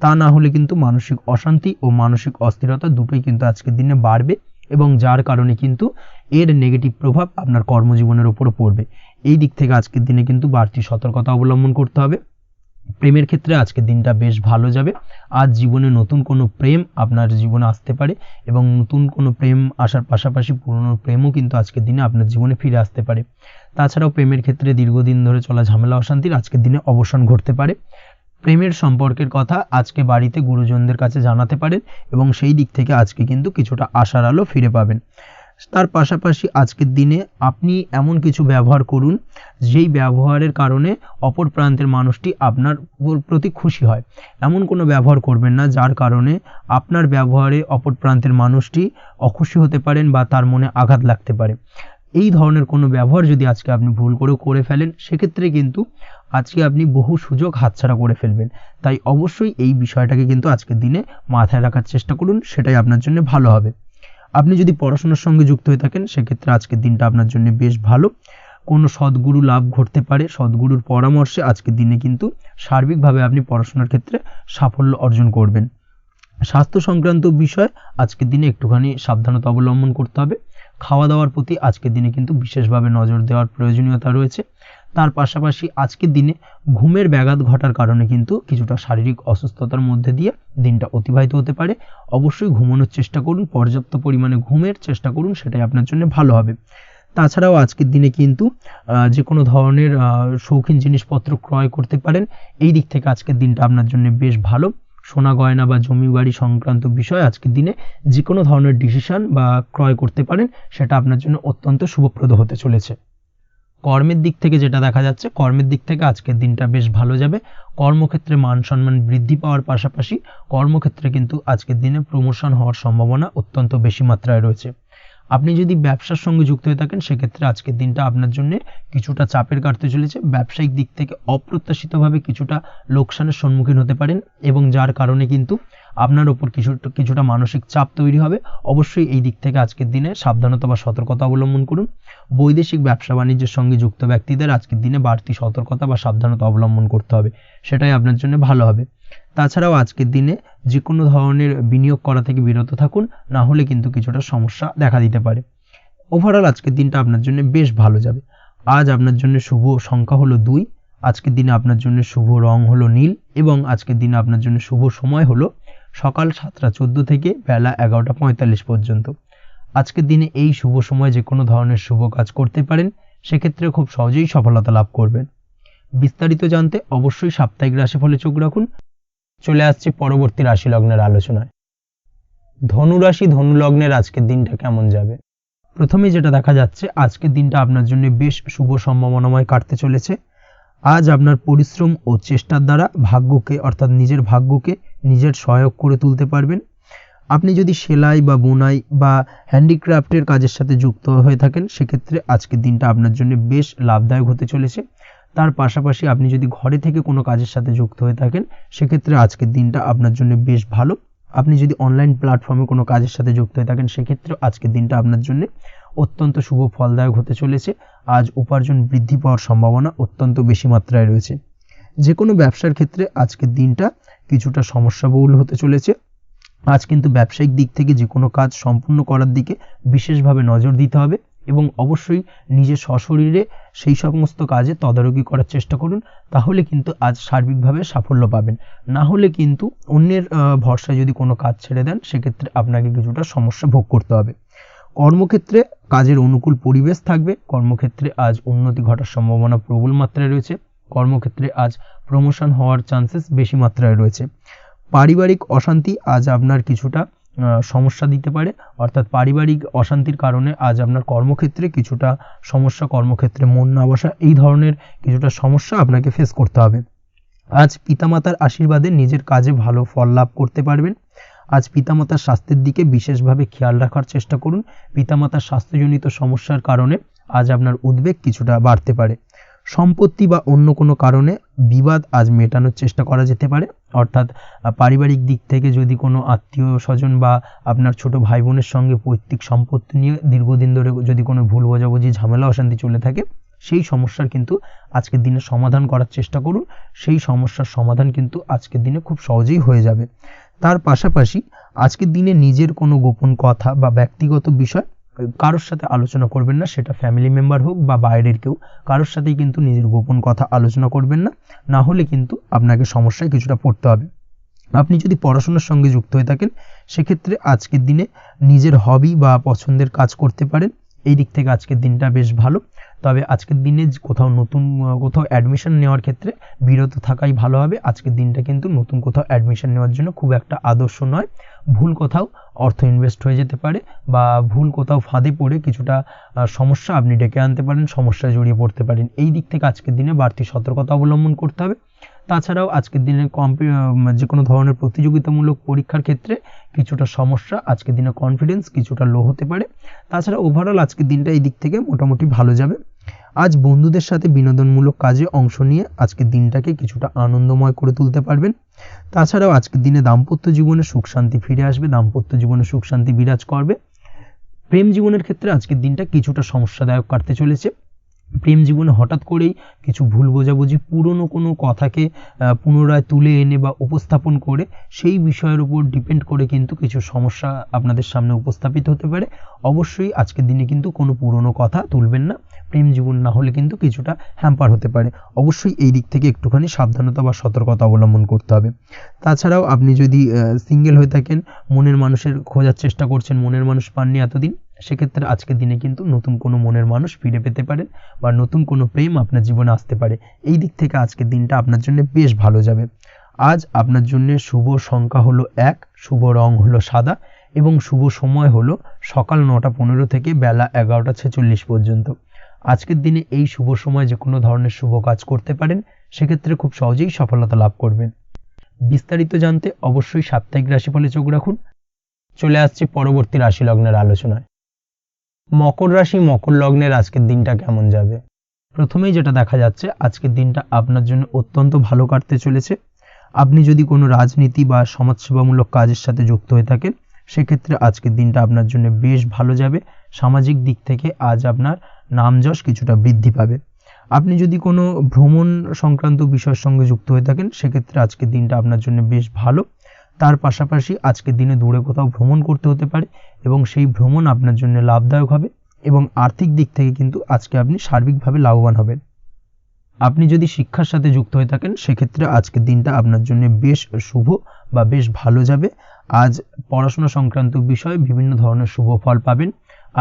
তা না হলে কিন্তু মানসিক অশান্তি ও মানসিক অস্থিরতা দুটোই কিন্তু আজকের দিনে বাড়বে, এবং যার কারণে কিন্তু এর নেগেটিভ প্রভাব আপনার কর্মজীবনের উপরও পড়বে। এই দিক থেকে আজকের দিনে কিন্তু বাড়তি সতর্কতা অবলম্বন করতে হবে। প্রেমের ক্ষেত্রে আজকের দিনটা বেশ ভালো যাবে। আজ জীবনে নতুন কোনো প্রেম আপনার জীবনে আসতে পারে, এবং নতুন কোনো প্রেম আসার পাশাপাশি পুরনো প্রেমও কিন্তু আজকের দিনে আপনার জীবনে ফিরে আসতে পারে। তাছাড়াও প্রেমের ক্ষেত্রে দীর্ঘদিন ধরে চলা ঝামেলা অশান্তির আজকের দিনে অবসান ঘটতে পারে। প্রেমের সম্পর্কের কথা আজকে বাড়িতে গুরুজনদের কাছে জানাতে পারেন এবং সেই দিক থেকে আজকে কিন্তু কিছুটা আশার আলো ফিরে পাবেন। তার পাশাপাশি আজকের দিনে আপনি এমন কিছু ব্যবহার করুন যেই ব্যবহারের কারণে অপর প্রান্তের মানুষটি আপনার প্রতি খুশি হয়। এমন কোনো ব্যবহার করবেন না যার কারণে আপনার ব্যবহারে অপর প্রান্তের মানুষটি অখুশি হতে পারেন বা তার মনে আঘাত লাগতে পারে। এই ধরনের কোনো ব্যবহার যদি আজকে আপনি ভুল করে ফেলেন, সেক্ষেত্রে কিন্তু আজকে আপনি বহু সুযোগ হাতছাড়া করে ফেলবেন। তাই অবশ্যই এই বিষয়টাকে কিন্তু আজকের দিনে মাথায় রাখার চেষ্টা করুন, সেটাই আপনার জন্য ভালো হবে। আপনি যদি পড়াশোনার সঙ্গে যুক্ত হয়ে থাকেন, সেক্ষেত্রে আজকের দিনটা আপনার জন্য বেশ ভালো। কোনো সদ্গুরু লাভ ঘটতে পারে, সদ্গুরুর পরামর্শে আজকের দিনে কিন্তু সার্বিকভাবে আপনি পড়াশোনার ক্ষেত্রে সাফল্য অর্জন করবেন। স্বাস্থ্য সংক্রান্ত বিষয় আজকের দিনে একটুখানি সাবধানতা অবলম্বন করতে হবে। খাওয়া দাওয়ার প্রতি আজকের দিনে কিন্তু বিশেষভাবে নজর দেওয়ার প্রয়োজনীয়তা রয়েছে। তার পাশাপাশি আজকের দিনে ঘুমের ব্যাঘাত ঘটার কারণে কিন্তু কিছুটা শারীরিক অসুস্থতার মধ্যে দিয়ে দিনটা অতিবাহিত হতে পারে। অবশ্যই ঘুমানোর চেষ্টা করুন, পর্যাপ্ত পরিমাণে ঘুমের চেষ্টা করুন, সেটাই আপনার জন্য ভালো হবে। তাছাড়াও আজকের দিনে কিন্তু যে কোনো ধরনের শৌখিন জিনিসপত্র ক্রয় করতে পারেন। এই দিক থেকে আজকের দিনটা আপনার জন্য বেশ ভালো। সোনা গয়না বা জমি বাড়ি সংক্রান্ত বিষয় আজকের দিনে যে কোনো ধরনের ডিসিশন বা ক্রয় করতে পারেন, সেটা আপনার জন্য অত্যন্ত শুভপ্রদ হতে চলেছে। কর্মের দিক থেকে যেটা দেখা যাচ্ছে, কর্মের দিক থেকে আজকের দিনটা বেশ ভালো যাবে। কর্মক্ষেত্রে মান সম্মান বৃদ্ধি পাওয়ার পাশাপাশি কর্মক্ষেত্রে কিন্তু আজকের দিনে প্রমোশন হওয়ার সম্ভাবনা অত্যন্ত বেশি মাত্রায় রয়েছে। আপনি যদি ব্যবসার সঙ্গে যুক্ত হয়ে থাকেন, সেক্ষেত্রে আজকের দিনটা আপনার জন্য কিছুটা চাপের কাটতে চলেছে। ব্যবসায়িক দিক থেকে অপ্রত্যাশিতভাবে কিছুটা লোকসানের সম্মুখীন হতে পারেন এবং যার কারণে কিন্তু আপনার ওপর কিছুটা মানসিক চাপ তৈরি হবে। অবশ্যই এই দিক থেকে আজকের দিনে সাবধানতা বা সতর্কতা অবলম্বন করুন। বৈদেশিক ব্যবসা বাণিজ্যের সঙ্গে যুক্ত ব্যক্তিদের আজকের দিনে বাড়তি সতর্কতা বা সাবধানতা অবলম্বন করতে হবে, সেটাই আপনার জন্য ভালো হবে। তাছাড়াও আজকের দিনে যে কোনো ধরনের বিনিয়োগ করা থেকে বিরত থাকুন, না হলে কিন্তু কিছুটা সমস্যা দেখা দিতে পারে। ওভারঅল আজকের দিনটা আপনার জন্য বেশ ভালো যাবে। আজ আপনার জন্য শুভ সংখ্যা হলো 2। আজকের দিনে আপনার জন্য শুভ রং হলো নীল এবং আজকের দিনে আপনার জন্য শুভ সময় হলো সকাল 7টা 14 থেকে বেলা 11টা 45 পর্যন্ত। আজকের দিনে এই শুভ সময় যে কোনো ধরনের শুভ কাজ করতে পারেন, সেক্ষেত্রে খুব সহজেই সফলতা লাভ করবেন। বিস্তারিত জানতে অবশ্যই সাপ্তাহিক রাশিফলে চোখ রাখুন। চলে আসছে পরবর্তী রাশি লগ্নের আলোচনায়। ধনু রাশি ধনু লগ্নের আজকের দিনটা কেমন যাবে? প্রথমে যেটা দেখা যাচ্ছে, আজকের দিনটা আপনার জন্য বেশ শুভ সম্ভাবনাময় কাটতে চলেছে। আজ আপনার পরিশ্রম ও চেষ্টার দ্বারা ভাগ্যকে অর্থাৎ নিজের ভাগ্যকে নিজের সহায়ক করে তুলতে পারবেন। আপনি যদি সেলাই বা বোনাই বা হ্যান্ডিক্রাফটের কাজের সাথে যুক্ত হয়ে থাকেন, সেক্ষেত্রে আজকের দিনটা আপনার জন্য বেশ লাভদায়ক হতে চলেছে। তার পাশাপাশি আপনি যদি ঘরে থেকে কোনো কাজের সাথে যুক্ত হয়ে থাকেন, সেক্ষেত্রে আজকের দিনটা আপনার জন্য বেশ ভালো। আপনি যদি অনলাইন প্ল্যাটফর্মে কোনো কাজের সাথে যুক্ত হয়ে থাকেন, সেক্ষেত্রে আজকের দিনটা আপনার জন্য অত্যন্ত শুভ ফলদায়ক হতে চলেছে। আজ উপার্জন বৃদ্ধি পাওয়ার সম্ভাবনা অত্যন্ত বেশি মাত্রায় রয়েছে। যে কোনো ব্যবসার ক্ষেত্রে আজকের দিনটা কিছুটা সমস্যাবহুল হতে চলেছে। আজ কিন্তু ব্যবসায়িক দিক থেকে যে কোনো কাজ সম্পূর্ণ করার দিকে বিশেষভাবে নজর দিতে হবে এবং অবশ্যই নিজের সশরীরে সেই সমস্ত কাজে তদারকি করার চেষ্টা করুন, তাহলে কিন্তু আজ সার্বিকভাবে সাফল্য পাবেন। না হলে কিন্তু অন্যের ভরসায় যদি কোনো কাজ ছেড়ে দেন, সেক্ষেত্রে আপনাকে কিছুটা সমস্যা ভোগ করতে হবে। কর্মক্ষেত্রে কাজের অনুকূল পরিবেশ থাকবে। কর্মক্ষেত্রে আজ উন্নতি ঘটার সম্ভাবনা প্রবল মাত্রায় রয়েছে। কর্মক্ষেত্রে আজ প্রমোশন হওয়ার চান্সেস বেশি মাত্রায় রয়েছে। পারিবারিক অশান্তি আজ আপনার কিছুটা সমস্যা দিতে পারে, অর্থাৎ পারিবারিক অশান্তির কারণে আজ আপনার কর্মক্ষেত্রে কিছুটা সমস্যা, কর্মক্ষেত্রে মন না বসা, এই ধরনের কিছুটা সমস্যা আপনাকে ফেস করতে হবে। আজ পিতামাতার আশীর্বাদে নিজের কাজে ভালো ফল লাভ করতে পারবেন। আজ পিতামাতার স্বাস্থ্যের দিকে বিশেষভাবে খেয়াল রাখার চেষ্টা করুন। পিতামাতার স্বাস্থ্যজনিত সমস্যার কারণে আজ আপনার উদ্বেগ কিছুটা বাড়তে পারে। সম্পত্তি বা অন্য কোনো কারণে বিবাদ আজ মেটানোর চেষ্টা করা যেতে পারে, অর্থাৎ পারিবারিক দিক থেকে যদি কোনো আত্মীয় স্বজন বা আপনার ছোট ভাই বোনের সঙ্গে পৈতৃক সম্পত্তি নিয়ে দীর্ঘদিন ধরে যদি কোনো ভুল বোঝাবুঝি ঝামেলা অশান্তি চলে থাকে, সেই সমস্যার কিন্তু আজকের দিনে সমাধান করার চেষ্টা করুন। সেই সমস্যার সমাধান কিন্তু আজকের দিনে খুব সহজেই হয়ে যাবে। তার পাশাপাশি আজকের দিনে নিজের কোনো গোপন কথা বা ব্যক্তিগত বিষয় কারোর সাথে আলোচনা করবেন না, সেটা ফ্যামিলি মেম্বার হোক বা বাইরের কেউ, কারোর সাথেই কিন্তু নিজের গোপন কথা আলোচনা করবেন না, না হলে কিন্তু আপনাকে সমস্যায় কিছুটা পড়তে হবে। আপনি যদি পড়াশোনার সঙ্গে যুক্ত হয়ে থাকেন, সেক্ষেত্রে আজকের দিনে নিজের হবি বা পছন্দের কাজ করতে পারেন এই দিক থেকে আজকের দিনটা বেশ ভালো। তবে আজকের দিনে কোথাও অ্যাডমিশন নেওয়ার ক্ষেত্রে বিরত থাকাই ভালো হবে। আজকের দিনটা কিন্তু নতুন কোথাও অ্যাডমিশন নেওয়ার জন্য খুব একটা আদর্শ নয়। ভুল কোথাও অর্থ ইনভেস্ট হয়ে যেতে পারে বা ভুল কোথাও ফাঁদে পড়ে কিছুটা সমস্যা আপনি ডেকে আনতে পারেন, সমস্যায় জড়িয়ে পড়তে পারেন। এই দিক থেকে আজকের দিনে বাড়তি সতর্কতা অবলম্বন করতে হবে। তাছাড়াও আজকের দিনে যে কোনো ধরনের প্রতিযোগিতামূলক পরীক্ষার ক্ষেত্রে কিছুটা সমস্যা, আজকের দিনে কনফিডেন্স কিছুটা লো হতে পারে। তাছাড়া ওভারঅল আজকের দিনটা এই দিক থেকে মোটামুটি ভালো যাবে। আজ বন্ধুদের সাথে বিনোদনমূলক কাজে অংশ নিয়ে আজকের দিনটাকে কিছুটা আনন্দময় করে তুলতে পারবেন। তাছাড়াও আজকের দিনে দাম্পত্য জীবনে সুখ শান্তি ফিরে আসবে, দাম্পত্য জীবনে সুখ শান্তি বিরাজ করবে। প্রেম জীবনের ক্ষেত্রে আজকের দিনটা কিছুটা সমস্যাদায়ক কাটতে চলেছে। প্রেম জীবনে হঠাৎ করেই কিছু ভুল বোঝাবুঝি, পুরনো কোনো কথাকে পুনরায় তুলে এনে বা উপস্থাপন করে সেই বিষয়ের উপর ডিপেন্ড করে কিন্তু কিছু সমস্যা আপনাদের সামনে উপস্থাপিত হতে পারে। অবশ্যই আজকের দিনে কিন্তু কোনো পুরনো কথা তুলবেন না, প্রেম জীবন না হলে কিন্তু কিছুটা হ্যাম্পার হতে পারে। অবশ্যই এই দিক থেকে একটুখানি সাবধানতা বা সতর্কতা অবলম্বন করতে হবে। তাছাড়াও আপনি যদি সিঙ্গেল হয়ে থাকেন, মনের মানুষের খোঁজার চেষ্টা করছেন, মনের মানুষ পাননি এতদিন, সেক্ষেত্রে আজকের দিনে কিন্তু নতুন কোনো মনের মানুষ ফিরে পেতে পারেন বা নতুন কোনো প্রেম আপনার জীবনে আসতে পারে। এই দিক থেকে আজকের দিনটা আপনার জন্য বেশ ভালো যাবে। আজ আপনার জন্য শুভ সংখ্যা হলো 1, শুভ রং হলো সাদা এবং শুভ সময় হলো সকাল 9:15 থেকে বেলা 11:46 পর্যন্ত। আজকের দিনে এই শুভ সময় যে কোনো ধরনের শুভ কাজ করতে পারেন, সেক্ষেত্রে খুব সহজেই সফলতা লাভ করবেন। বিস্তারিত জানতে অবশ্যই সাপ্তাহিক রাশিফলে চোখ রাখুন। চলে আসছি পরবর্তী রাশি লগ্নের আলোচনায়। মকর রাশি, মকর লগ্নের আজকের দিনটা কেমন যাবে? প্রথমেই যেটা দেখা যাচ্ছে, আজকের দিনটা আপনার জন্য অত্যন্ত ভালো কাটতে চলেছে। আপনি যদি কোনো রাজনীতি বা সমাজসেবামূলক কাজের সাথে যুক্ত হয়ে থাকেন, সেক্ষেত্রে আজকের দিনটা আপনার জন্য বেশ ভালো যাবে। সামাজিক দিক থেকে আজ আপনার নামযশ কিছুটা বৃদ্ধি পাবে। আপনি যদি কোনো ভ্রমণ সংক্রান্ত বিষয়ের সঙ্গে যুক্ত হয়ে থাকেন, সেক্ষেত্রে আজকের দিনটা আপনার জন্য বেশ ভালো। তার পাশাপাশি আজকের দিনে দূরে কোথাও ভ্রমণ করতে হতে পারে এবং সেই ভ্রমণ আপনার জন্য লাভদায়ক হবে এবং আর্থিক দিক থেকে কিন্তু আজকে আপনি সার্বিকভাবে লাভবান হবেন। আপনি যদি শিক্ষার সাথে যুক্ত হয়ে থাকেন, সেক্ষেত্রে আজকের দিনটা আপনার জন্য বেশ শুভ বা বেশ ভালো যাবে। আজ পড়াশোনা সংক্রান্ত বিষয়ে বিভিন্ন ধরনের শুভ ফল পাবেন।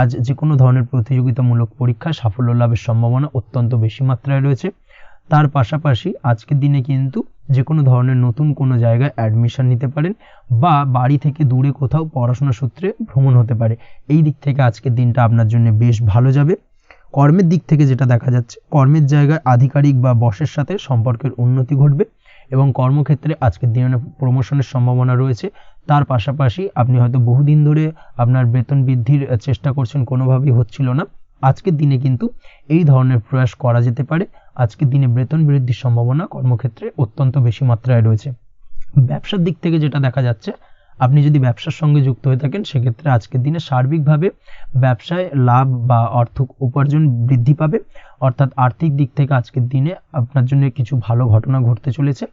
আজ যে কোনো ধরনের প্রতিযোগিতামূলক পরীক্ষায় সাফল্য লাভের সম্ভাবনা অত্যন্ত বেশি মাত্রায় রয়েছে। তার পাশাপাশি আজকের দিনে কিন্তু যে কোনো ধরনের নতুন কোনো জায়গায় অ্যাডমিশন নিতে পারেন বা বাড়ি থেকে দূরে কোথাও পড়াশোনা সূত্রে ভ্রমণ হতে পারে। এই দিক থেকে আজকের দিনটা আপনার জন্য বেশ ভালো যাবে। কর্মের দিক থেকে যেটা দেখা যাচ্ছে, কর্মের জায়গায় আধিকারিক বা বসের সাথে সম্পর্কের উন্নতি ঘটবে এবং কর্মক্ষেত্রে আজকের দিনে প্রমোশনের সম্ভাবনা রয়েছে। তার পাশাপাশি আপনি হয়তো বহুদিন ধরে আপনার বেতন বৃদ্ধির চেষ্টা করছেন, কোনোভাবেই হচ্ছিল না। আজকের দিনে কিন্তু এই ধরনের প্রয়াস করা যেতে পারে। আজকের দিনে বেতন বৃদ্ধির সম্ভাবনা কর্মক্ষেত্রে অত্যন্ত বেশি মাত্রায় রয়েছে। ব্যবসার দিক থেকে যেটা দেখা যাচ্ছে, আপনি যদি ব্যবসার সঙ্গে যুক্ত হয়ে থাকেন, সেক্ষেত্রে আজকের দিনে সার্বিকভাবে ব্যবসায় লাভ বা অর্থ উপার্জন বৃদ্ধি পাবে। অর্থাৎ আর্থিক দিক থেকে আজকের দিনে আপনার জন্য কিছু ভালো ঘটনা ঘটতে চলেছে।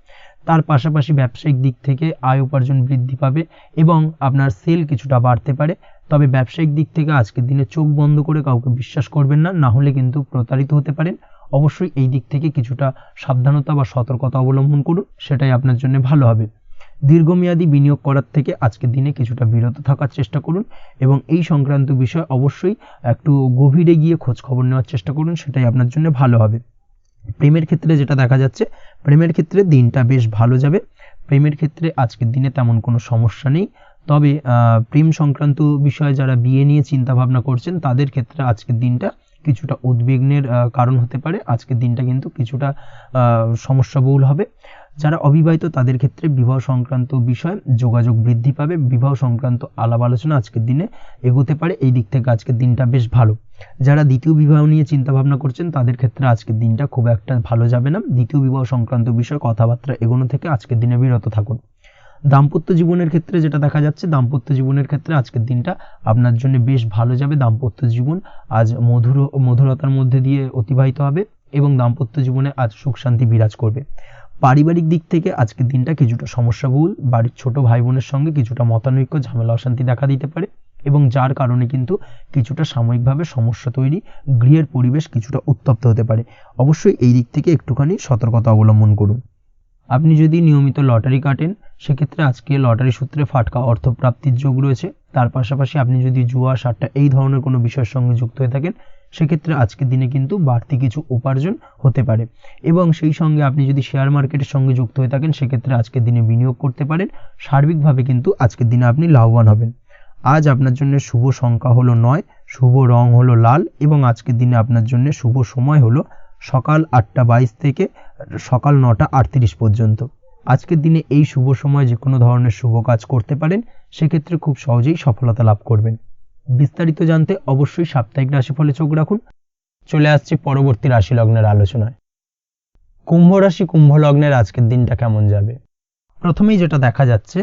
তার পাশাপাশি ব্যবসায়িক দিক থেকে আয় উপার্জন বৃদ্ধি পাবে এবং আপনার সেল কিছুটা বাড়তে পারে। তবে ব্যবসায়িক দিক থেকে আজকের দিনে চোখ বন্ধ করে কাউকে বিশ্বাস করবেন না, না হলে কিন্তু প্রতারিত হতে পারেন। অবশ্যই এই দিক থেকে কিছুটা সাবধানতা বা সতর্কতা অবলম্বন করুন, সেটাই আপনার জন্য ভালো হবে। দীর্ঘমেয়াদী বিনিয়োগ করার থেকে আজকের দিনে কিছুটা বিরত থাকার চেষ্টা করুন এবং এই সংক্রান্ত বিষয়ে অবশ্যই একটু গভীরে গিয়ে খোঁজ খবর নেওয়ার চেষ্টা করুন, সেটাই আপনার জন্য ভালো হবে। প্রেমের ক্ষেত্রে যেটা দেখা যাচ্ছে, প্রেমের ক্ষেত্রে দিনটা বেশ ভালো যাবে। প্রেমের ক্ষেত্রে আজকের দিনে তেমন কোনো সমস্যা নেই। তবে প্রেম সংক্রান্ত বিষয়ে যারা বিয়ে নিয়ে চিন্তা ভাবনা করছেন, তাদের ক্ষেত্রে আজকের দিনটা কিছুটা উদ্বিগ্নের কারণ হতে পারে। আজকের দিনটা কিন্তু কিছুটা সমস্যাবহুল হবে। যারা অবিবাহিত তাদের ক্ষেত্রে বিবাহ সংক্রান্ত বিষয়ে যোগাযোগ বৃদ্ধি পাবে, বিবাহ সংক্রান্ত আলাপ আলোচনা আজকের দিনে এগোতে পারে। এই দিক থেকে আজকের দিনটা বেশ ভালো। যারা দ্বিতীয় বিবাহ নিয়ে চিন্তা ভাবনা করছেন, তাদের ক্ষেত্রে আজকের দিনটা খুব একটা ভালো যাবে না। দ্বিতীয় বিবাহ সংক্রান্ত বিষয়ে কথাবার্তা এগোনো থেকে আজকের দিনে বিরত থাকুন। দাম্পত্য জীবনের ক্ষেত্রে যেটা দেখা যাচ্ছে, দাম্পত্য জীবনের ক্ষেত্রে আজকের দিনটা আপনার জন্য বেশ ভালো যাবে। দাম্পত্য জীবন আজ মধুরতার মধ্যে দিয়ে অতিবাহিত হবে এবং দাম্পত্য জীবনে আজ সুখ শান্তি বিরাজ করবে। পারিবারিক দিক থেকে আজকের দিনটা কিছুটা সমস্যাবহুল। বাড়ির ছোট ভাই বোনের সঙ্গে কিছুটা মতানৈক্য, ঝামেলা অশান্তি দেখা দিতে পারে এবং যার কারণে কিন্তু কিছুটা সাময়িকভাবে সমস্যা তৈরি, গৃহের পরিবেশ কিছুটা উত্তপ্ত হতে পারে। অবশ্যই এই দিক থেকে একটুখানি সতর্কতা অবলম্বন করুন। আপনি যদি নিয়মিত লটারি কাটেন, সেক্ষেত্রে আজকে লটারি সূত্রে ফাটকা অর্থপ্রাপ্তির যোগ রয়েছে। তার পাশাপাশি আপনি যদি জুয়া সাট্টা এই ধরনের কোনো বিষয়ের সঙ্গে যুক্ত হয়ে থাকেন সেক্ষেত্রে আজকের দিনে কিন্তু বাড়তি কিছু উপার্জন হতে পারে। এবং সেই সঙ্গে আপনি যদি শেয়ার মার্কেটের সঙ্গে যুক্ত হয়ে থাকেন সেক্ষেত্রে আজকের দিনে বিনিয়োগ করতে পারেন। সার্বিকভাবে কিন্তু আজকের দিনে আপনি লাভবান হবেন। আজ আপনার জন্য শুভ সংখ্যা হলো 9, শুভ রং হলো লাল এবং আজকের দিনে আপনার জন্য শুভ সময় হলো সকাল 8টা 22 থেকে সকাল 9টা 38 পর্যন্ত। আজকের দিনে এই শুভ সময় যে কোনো ধরনের শুভ কাজ করতে পারেন, সেক্ষেত্রে খুব সহজেই সফলতা লাভ করবেন। বিস্তারিত জানতে অবশ্যই সাপ্তাহিক রাশিফলে চোখ রাখুন। চলে আসছি পরবর্তী রাশি লগ্নের আলোচনায়। কুম্ভ রাশি কুম্ভ লগ্নের আজকের দিনটা কেমন যাবে? প্রথমেই যেটা দেখা যাচ্ছে,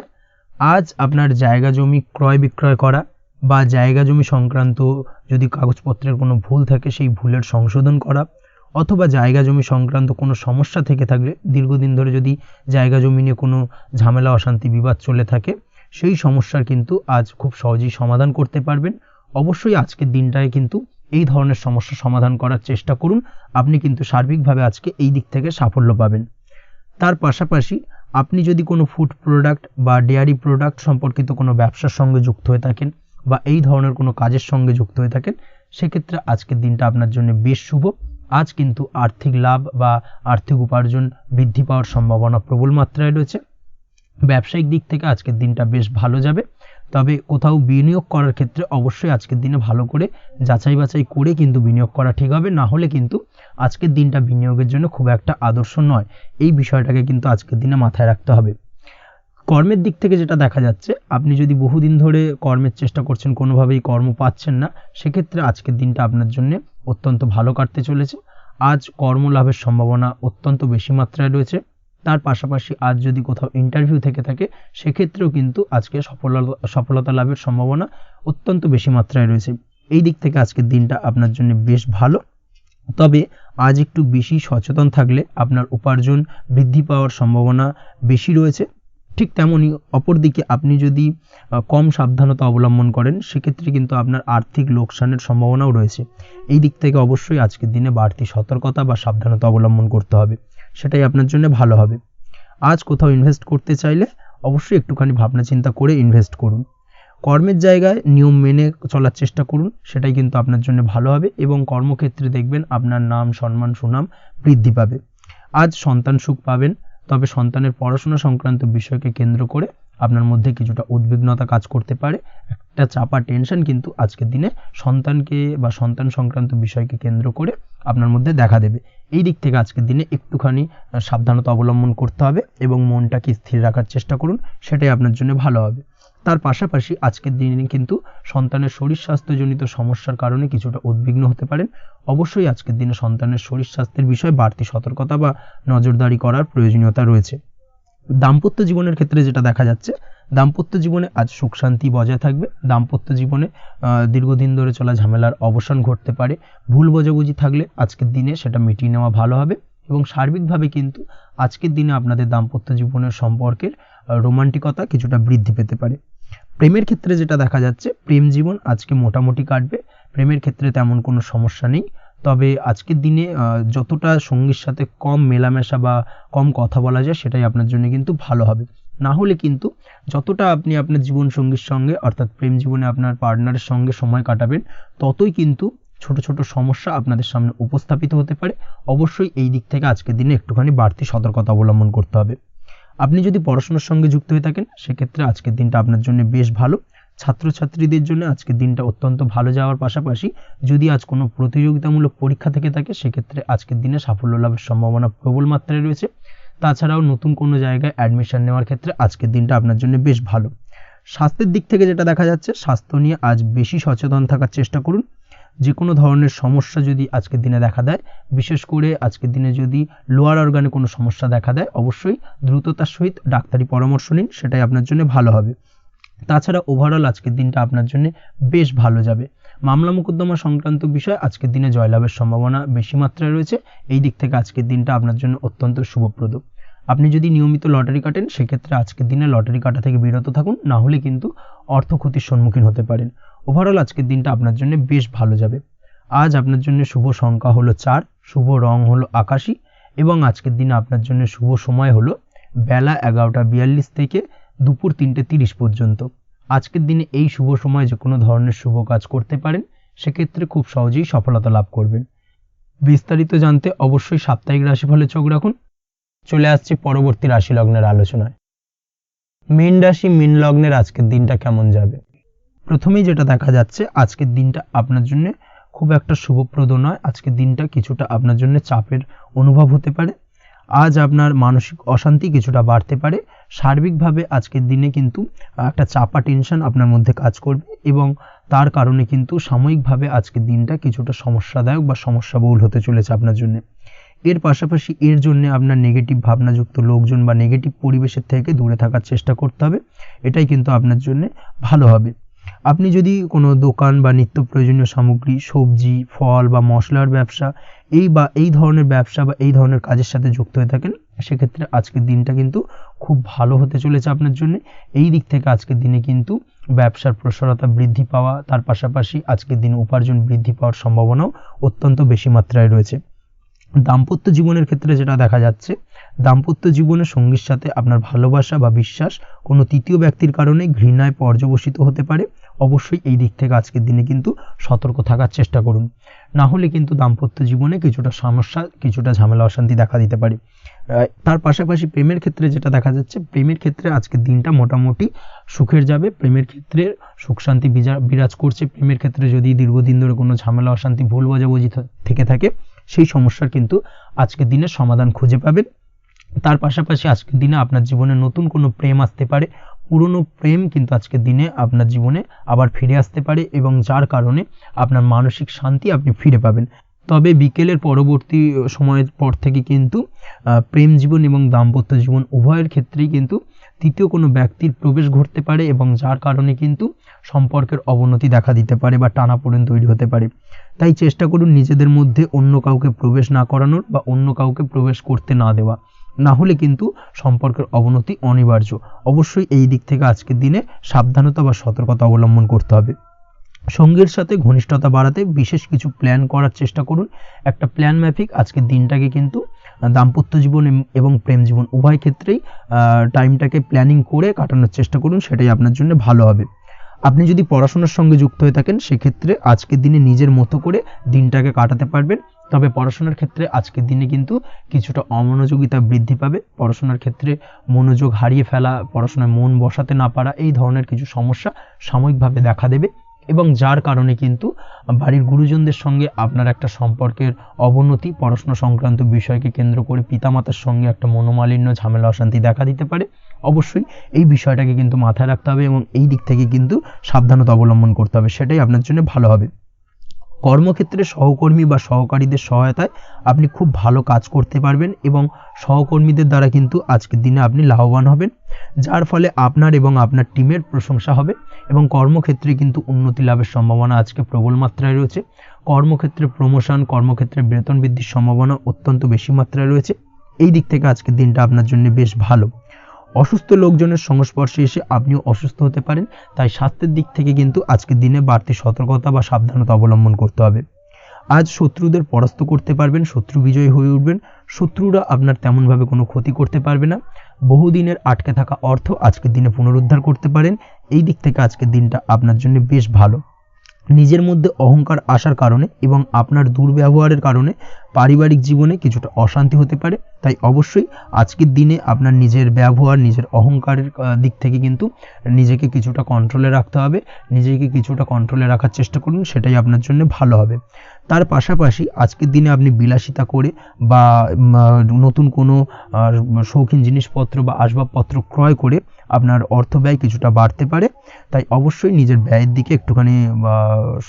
আজ আপনার জায়গা জমি ক্রয় বিক্রয় করা বা জায়গা জমি সংক্রান্ত যদি কাগজপত্রের কোনো ভুল থাকে সেই ভুলের সংশোধন করা, অথবা জায়গা জমি সংক্রান্ত কোনো সমস্যা থেকে থাকলে দীর্ঘদিন ধরে যদি জায়গা জমি নিয়ে কোনো ঝামেলা অশান্তি বিবাদ চলে থাকে সেই সমস্যার কিন্তু আজ খুব সহজেই সমাধান করতে পারবেন। অবশ্যই আজকের দিনটায় কিন্তু এই ধরনের সমস্যা সমাধান করার চেষ্টা করুন, আপনি কিন্তু সার্বিকভাবে আজকে এই দিক থেকে সাফল্য পাবেন। তার পাশাপাশি আপনি যদি কোনো ফুড প্রোডাক্ট বা ডেয়ারি প্রোডাক্ট সম্পর্কিত কোনো ব্যবসার সঙ্গে যুক্ত হয়ে থাকেন বা এই ধরনের কোনো কাজের সঙ্গে যুক্ত হয়ে থাকেন সেক্ষেত্রে আজকের দিনটা আপনার জন্য বেশ শুভ। আজ কিন্তু আর্থিক লাভ বা আর্থিক উপার্জন বৃদ্ধি পাওয়ার সম্ভাবনা প্রবল মাত্রায় রয়েছে। ব্যবসায়িক দিক থেকে আজকের দিনটা বেশ ভালো যাবে, তবে কোথাও বিনিয়োগ করার ক্ষেত্রে অবশ্যই আজকের দিনে ভালো করে যাচাই বাছাই করে কিন্তু বিনিয়োগ করা ঠিক হবে, না হলে কিন্তু আজকের দিনটা বিনিয়োগের জন্য খুব একটা আদর্শ নয়। এই বিষয়টাকে কিন্তু আজকের দিনে মাথায় রাখতে হবে। কর্মের দিক থেকে যেটা দেখা যাচ্ছে, আপনি যদি বহুদিন ধরে কর্মের চেষ্টা করছেন কোনোভাবেই কর্ম পাচ্ছেন না, সেক্ষেত্রে আজকের দিনটা আপনার জন্য অত্যন্ত ভালো কাটতে চলেছে। আজ কর্মলাভের সম্ভাবনা অত্যন্ত বেশি মাত্রায় রয়েছে। তার পাশাপাশি আজ যদি কোথাও ইন্টারভিউ থেকে থাকে সেক্ষেত্রেও কিন্তু আজকে সফলতা লাভের সম্ভাবনা অত্যন্ত বেশি মাত্রায় রয়েছে। এই দিক থেকে আজকের দিনটা আপনার জন্য বেশ ভালো, তবে আজ একটু বেশি সচেতন থাকলে আপনার উপার্জন বৃদ্ধি পাওয়ার সম্ভাবনা বেশি রয়েছে। ঠিক তেমনই অপরদিকে আপনি যদি কম সাবধানতা অবলম্বন করেন সেক্ষেত্রে কিন্তু আপনার আর্থিক লোকসানের সম্ভাবনাও রয়েছে। এই দিক থেকে অবশ্যই আজকের দিনে বাড়তি সতর্কতা বা সাবধানতা অবলম্বন করতে হবে, সেটাই আপনার জন্য ভালো হবে। আজ কোথাও ইনভেস্ট করতে চাইলে অবশ্যই একটুখানি ভাবনা চিন্তা করে ইনভেস্ট করুন। কর্মের জায়গায় নিয়ম মেনে চলার চেষ্টা করুন, সেটাই কিন্তু আপনার জন্য ভালো হবে এবং কর্মক্ষেত্রে দেখবেন আপনার নাম সম্মান সুনাম বৃদ্ধি পাবে। আজ সন্তান সুখ পাবেন, তবে সন্তানের পড়াশোনা সংক্রান্ত বিষয়কে কেন্দ্র করে আপনার মধ্যে কিছুটা উদ্বিগ্নতা কাজ করতে পারে। একটা চাপা টেনশন কিন্তু আজকের দিনে সন্তানকে বা সন্তান সংক্রান্ত বিষয়কে কেন্দ্র করে আপনার মধ্যে দেখা দেবে। এই দিক থেকে আজকের দিনে একটুখানি সাবধানতা অবলম্বন করতে হবে এবং মনটাকে স্থির রাখার চেষ্টা করুন, সেটাই আপনার জন্য ভালো হবে। তার পাশাপাশি আজকের দিনে কিন্তু সন্তানের শরীর স্বাস্থ্যজনিত সমস্যার কারণে কিছুটা উদ্বিগ্ন হতে পারেন। অবশ্যই আজকের দিনে সন্তানের শরীর স্বাস্থ্যের বিষয়ে বাড়তি সতর্কতা বা নজরদারি করার প্রয়োজনীয়তা রয়েছে। দাম্পত্য জীবনের ক্ষেত্রে যেটা দেখা যাচ্ছে, দাম্পত্য জীবনে আজ সুখ শান্তি বজায় থাকবে। দাম্পত্য জীবনে দীর্ঘদিন ধরে চলা ঝামেলার অবসান ঘটতে পারে। ভুল বোঝাবুঝি থাকলে আজকের দিনে সেটা মিটিয়ে নেওয়া ভালো হবে এবং সার্বিকভাবে কিন্তু আজকের দিনে আপনাদের দাম্পত্য জীবনের সম্পর্কের রোমান্টিকতা কিছুটা বৃদ্ধি পেতে পারে। প্রেমের ক্ষেত্রে যেটা দেখা যাচ্ছে, প্রেম জীবন আজকে মোটামুটি কাটবে। প্রেমের ক্ষেত্রে তেমন কোনো সমস্যা নেই, তবে আজকের দিনে যতটা সঙ্গীর সাথে কম মেলামেশা বা কম কথা বলা যায় সেটাই আপনার জন্য কিন্তু ভালো হবে। না হলে কিন্তু যতটা আপনি আপনার জীবন সঙ্গীর সঙ্গে অর্থাৎ প্রেম জীবনে আপনার পার্টনারের সঙ্গে সময় কাটাবেন ততই কিন্তু ছোট ছোট সমস্যা আপনাদের সামনে উপস্থাপিত হতে পারে। অবশ্যই এই দিক থেকে আজকের দিনে একটুখানি বাড়তি সতর্কতা অবলম্বন করতে হবে। আপনি যদি পড়াশোনার সঙ্গে যুক্ত হয়ে থাকেন সেক্ষেত্রে আজকের দিনটা আপনার জন্য বেশ ভালো। ছাত্রছাত্রীদের জন্য আজকের দিনটা অত্যন্ত ভালো যাওয়ার পাশাপাশি যদি আজ কোনো প্রতিযোগিতামূলক পরীক্ষা থেকে থাকে সেক্ষেত্রে আজকের দিনে সাফল্য লাভের সম্ভাবনা প্রবল মাত্রায় রয়েছে। তাছাড়াও নতুন কোনো জায়গায় অ্যাডমিশন নেওয়ার ক্ষেত্রে আজকের দিনটা আপনার জন্য বেশ ভালো। স্বাস্থ্যের দিক থেকে যেটা দেখা যাচ্ছে, স্বাস্থ্য নিয়ে আজ বেশি সচেতন থাকার চেষ্টা করুন। যে কোনো ধরনের সমস্যা যদি আজকের দিনে দেখা দেয়, বিশেষ করে আজকের দিনে যদি লোয়ার অর্গানে কোনো সমস্যা দেখা দেয় অবশ্যই দ্রুততার সহিত ডাক্তারি পরামর্শ নিন, সেটাই আপনার জন্য ভালো হবে। তাছাড়া ওভারঅল আজকের দিনটা আপনার জন্য বেশ ভালো যাবে। মামলা মোকদ্দমা সংক্রান্ত বিষয় আজকের দিনে জয়লাভের সম্ভাবনা বেশি মাত্রায় রয়েছে। এই দিক থেকে আজকের দিনটা আপনার জন্য অত্যন্ত শুভপ্রদ। আপনি যদি নিয়মিত লটারি কাটেন সেক্ষেত্রে আজকের দিনে লটারি কাটা থেকে বিরত থাকুন, না হলে কিন্তু অর্থ ক্ষতির সম্মুখীন হতে পারেন। ওভারঅল আজকের দিনটা আপনার জন্য বেশ ভালো যাবে। আজ আপনার জন্য শুভ সংখ্যা হলো 4, শুভ রং হলো আকাশী এবং আজকের দিনে আপনার জন্য শুভ সময় হলো বেলা 11টা 42 থেকে দুপুর 3টে 30 পর্যন্ত। আজকের দিনে এই শুভ সময়ে যে কোনো ধরনের শুভ কাজ করতে পারেন, সেক্ষেত্রে খুব সহজেই সফলতা লাভ করবেন। বিস্তারিত জানতে অবশ্যই সাপ্তাহিক রাশিফলে চোখ রাখুন। চলে আসছে পরবর্তী রাশি লগ্নের আলোচনায়। মীন রাশি মীন লগ্নের আজকের দিনটা কেমন যাবে? প্রথমেই যেটা দেখা যাচ্ছে, আজকের দিনটা আপনার জন্য খুব একটা শুভপ্রদ নয়। আজকের দিনটা কিছুটা আপনার জন্য চাপের অনুভব হতে পারে। আজ আপনার মানসিক অশান্তি কিছুটা বাড়তে পারে। সার্বিকভাবে আজকের দিনে কিন্তু একটা চাপা টেনশন আপনার মধ্যে কাজ করবে এবং তার কারণে কিন্তু সাময়িকভাবে আজকের দিনটা কিছুটা সমস্যাদায়ক বা সমস্যাবহুল হতে চলেছে আপনার জন্য। এর পাশাপাশি এর জন্য আপনার নেগেটিভ ভাবনাযুক্ত লোকজন বা নেগেটিভ পরিবেশের থেকে দূরে থাকার চেষ্টা করতে হবে। এটাই কিন্তু আপনার জন্য ভালো হবে। আপনি যদি কোনো দোকান বা নিত্য প্রয়োজনীয় সামগ্রী, সবজি, ফল বা মশলার ব্যবসা এই ধরনের ব্যবসা বা এই ধরনের কাজের সাথে যুক্ত হয়ে থাকেন, সেক্ষেত্রে আজকের দিনটা কিন্তু খুব ভালো হতে চলেছে আপনার জন্য। এই দিক থেকে আজকের দিনে কিন্তু ব্যবসার প্রসারতা বৃদ্ধি পাওয়া, তার পাশাপাশি আজকের দিনে উপার্জন বৃদ্ধি পাওয়ার সম্ভাবনাও অত্যন্ত বেশি মাত্রায় রয়েছে। দাম্পত্য জীবনের ক্ষেত্রে যেটা দেখা যাচ্ছে, দাম্পত্য জীবনে সঙ্গীর সাথে আপনার ভালোবাসা বা বিশ্বাস কোনো তৃতীয় ব্যক্তির কারণে ঘৃণায় পর্যবসিত হতে পারে। অবশ্যই এই দিক থেকে আজকের দিনে কিন্তু সতর্ক থাকার চেষ্টা করুন, না হলে কিন্তু দাম্পত্য জীবনে কিছুটা সমস্যা, কিছুটা ঝামেলা অশান্তি দেখা দিতে পারে। তার পাশাপাশি প্রেমের ক্ষেত্রে যেটা দেখা যাচ্ছে, প্রেমের ক্ষেত্রে আজকের দিনটা মোটামুটি সুখের যাবে। প্রেমের ক্ষেত্রে সুখ শান্তি বিরাজ করছে। প্রেমের ক্ষেত্রে যদি দীর্ঘদিন ধরে কোনো ঝামেলা অশান্তি ভুল বোঝাবুঝি থেকে থাকে, সেই সমস্যার কিন্তু আজকের দিনে সমাধান খুঁজে পাবেন। তার পাশাপাশি আজকের দিনে আপনার জীবনে নতুন কোনো প্রেম আসতে পারে। পুরনো প্রেম কিন্তু আজকের দিনে আপনার জীবনে আবার ফিরে আসতে পারে এবং যার কারণে আপনার মানসিক শান্তি আপনি ফিরে পাবেন। তবে বিকেলের পরবর্তী সময়ের পর থেকে কিন্তু প্রেম জীবন এবং দাম্পত্য জীবন উভয়ের ক্ষেত্রেই কিন্তু তৃতীয় কোনো ব্যক্তির প্রবেশ ঘটতে পারে এবং যার কারণে কিন্তু সম্পর্কের অবনতি দেখা দিতে পারে বা টানাপোড়েন তৈরি হতে পারে। তাই চেষ্টা করুন নিজেদের মধ্যে অন্য কাউকে প্রবেশ না করানোর বা অন্য কাউকে প্রবেশ করতে না দেওয়া, না হলে কিন্তু সম্পর্কের অবনতি অনিবার্য। অবশ্যই এই দিক থেকে আজকের দিনে সাবধানতা বা সতর্কতা অবলম্বন করতে হবে। সঙ্গীর সাথে ঘনিষ্ঠতা বাড়াতে বিশেষ কিছু প্ল্যান করার চেষ্টা করুন। একটা প্ল্যান মাফিক আজকের দিনটাকে কিন্তু দাম্পত্য জীবন এবং প্রেম জীবন উভয় ক্ষেত্রেই টাইমটাকে প্ল্যানিং করে কাটানোর চেষ্টা করুন, সেটাই আপনার জন্য ভালো হবে। আপনি যদি পড়াশোনার সঙ্গে যুক্ত হয়ে থাকেন, সেক্ষেত্রে আজকের দিনে নিজের মতো করে দিনটাকে কাটাতে পারবেন। তবে পড়াশোনার ক্ষেত্রে আজকের দিনে কিন্তু কিছুটা অমনোযোগিতা বৃদ্ধি পাবে। পড়াশোনার ক্ষেত্রে মনোযোগ হারিয়ে ফেলা, পড়াশোনায় মন বসাতে না পারা, এই ধরনের কিছু সমস্যা সাময়িকভাবে দেখা দেবে এবং যার কারণে কিন্তু বাড়ির গুরুজনদের সঙ্গে আপনার একটা সম্পর্কের অবনতি, পড়াশোনা সংক্রান্ত বিষয়কে কেন্দ্র করে পিতামাতার সঙ্গে একটা মনোমালিন্য, ঝামেলা অশান্তি দেখা দিতে পারে। অবশ্যই এই বিষয়টাকে কিন্তু মাথায় রাখতে হবে এবং এই দিক থেকে কিন্তু সাবধানতা অবলম্বন করতে হবে, সেটাই আপনার জন্য ভালো হবে। কর্মক্ষেত্রে সহকর্মী বা সহকারীদের সহায়তায় আপনি খুব ভালো কাজ করতে পারবেন এবং সহকর্মীদের দ্বারা কিন্তু আজকের দিনে আপনি লাভবান হবেন, যার ফলে আপনার এবং আপনার টিমের প্রশংসা হবে এবং কর্মক্ষেত্রে কিন্তু উন্নতি লাভের সম্ভাবনা আজকে প্রবল মাত্রায় রয়েছে। কর্মক্ষেত্রে প্রমোশন, কর্মক্ষেত্রে বেতন বৃদ্ধির সম্ভাবনা অত্যন্ত বেশি মাত্রায় রয়েছে। এই দিক থেকে আজকের দিনটা আপনার জন্য বেশ ভালো। অসুস্থ লোকজনের সংস্পর্শে এসে আপনিও অসুস্থ হতে পারেন, তাই স্বাস্থ্যের দিক থেকে কিন্তু আজকের দিনে বাড়তি সতর্কতা বা সাবধানতা অবলম্বন করতে হবে। আজ শত্রুদের পরাস্ত করতে পারবেন, শত্রু বিজয়ী হয়ে উঠবেন। শত্রুরা আপনার তেমনভাবে কোনো ক্ষতি করতে পারবে না। বহুদিনের আটকে থাকা অর্থ আজকের দিনে পুনরুদ্ধার করতে পারেন। এই দিক থেকে আজকের দিনটা আপনার জন্য বেশ ভালো। নিজের মধ্যে অহংকার আসার কারণে এবং আপনার দুর্ব্যবহারের কারণে পারিবারিক জীবনে কিছুটা অশান্তি হতে পারে। তাই অবশ্যই আজকের দিনে আপনার নিজের ব্যবহার, নিজের অহংকারের দিক থেকে কিন্তু নিজেকে কিছুটা কন্ট্রোলে রাখতে হবে। নিজেকে কিছুটা কন্ট্রোলে রাখার চেষ্টা করুন, সেটাই আপনার জন্য ভালো হবে। তার পাশাপাশি আজকের দিনে আপনি বিলাসিতা করে বা নতুন কোনো শৌখিন জিনিসপত্র বা আসবাবপত্র ক্রয় করে আপনার অর্থ ব্যয় কিছুটা বাড়তে পারে। তাই অবশ্যই নিজের ব্যয়ের দিকে একটুখানি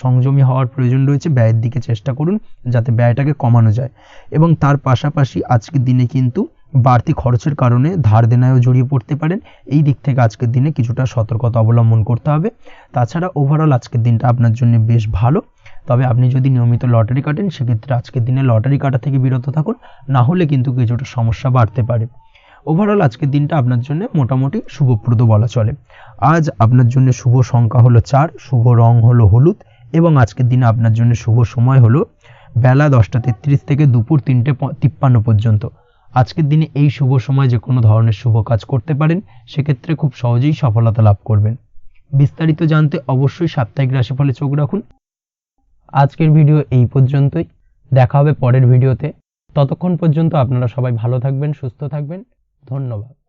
সংযমী হওয়ার প্রয়োজন রয়েছে। ব্যয়ের দিকে চেষ্টা করুন যাতে ব্যয়টাকে কমানো যায় এবং তার পাশাপাশি আজকের দিনে কিন্তু বাড়তি খরচের কারণে ধার দেনায়ও জড়িয়ে পড়তে পারেন। এই দিক থেকে আজকের দিনে কিছুটা সতর্কতা অবলম্বন করতে হবে। তাছাড়া ওভারঅল আজকের দিনটা আপনার জন্য বেশ ভালো। তবে আপনি যদি নিয়মিত লটারি কাটেন, সেক্ষেত্রে আজকের দিনে লটারি কাটা থেকে বিরত থাকুন, না হলে কিন্তু কিছুটা সমস্যা বাড়তে পারে। ওভারঅল আজকের দিনটা আপনার জন্য মোটামুটি শুভপ্রদ বলা চলে। আজ আপনার জন্য শুভ সংখ্যা হলো 4, শুভ রং হলো হলুদ এবং আজকের দিনে আপনার জন্য শুভ সময় হলো বেলা 10:33 থেকে দুপুর 3:53 পর্যন্ত। আজকের দিনে এই শুভ সময় যে কোনো ধরনের শুভ কাজ করতে পারেন, সেক্ষেত্রে খুব সহজেই সফলতা লাভ করবেন। বিস্তারিত জানতে অবশ্যই সাপ্তাহিক রাশিফলে চোখ রাখুন। আজকের ভিডিও এই পর্যন্তই, দেখা হবে পরের ভিডিওতে। ততক্ষণ পর্যন্ত আপনারা সবাই ভালো থাকবেন, সুস্থ থাকবেন। ধন্যবাদ।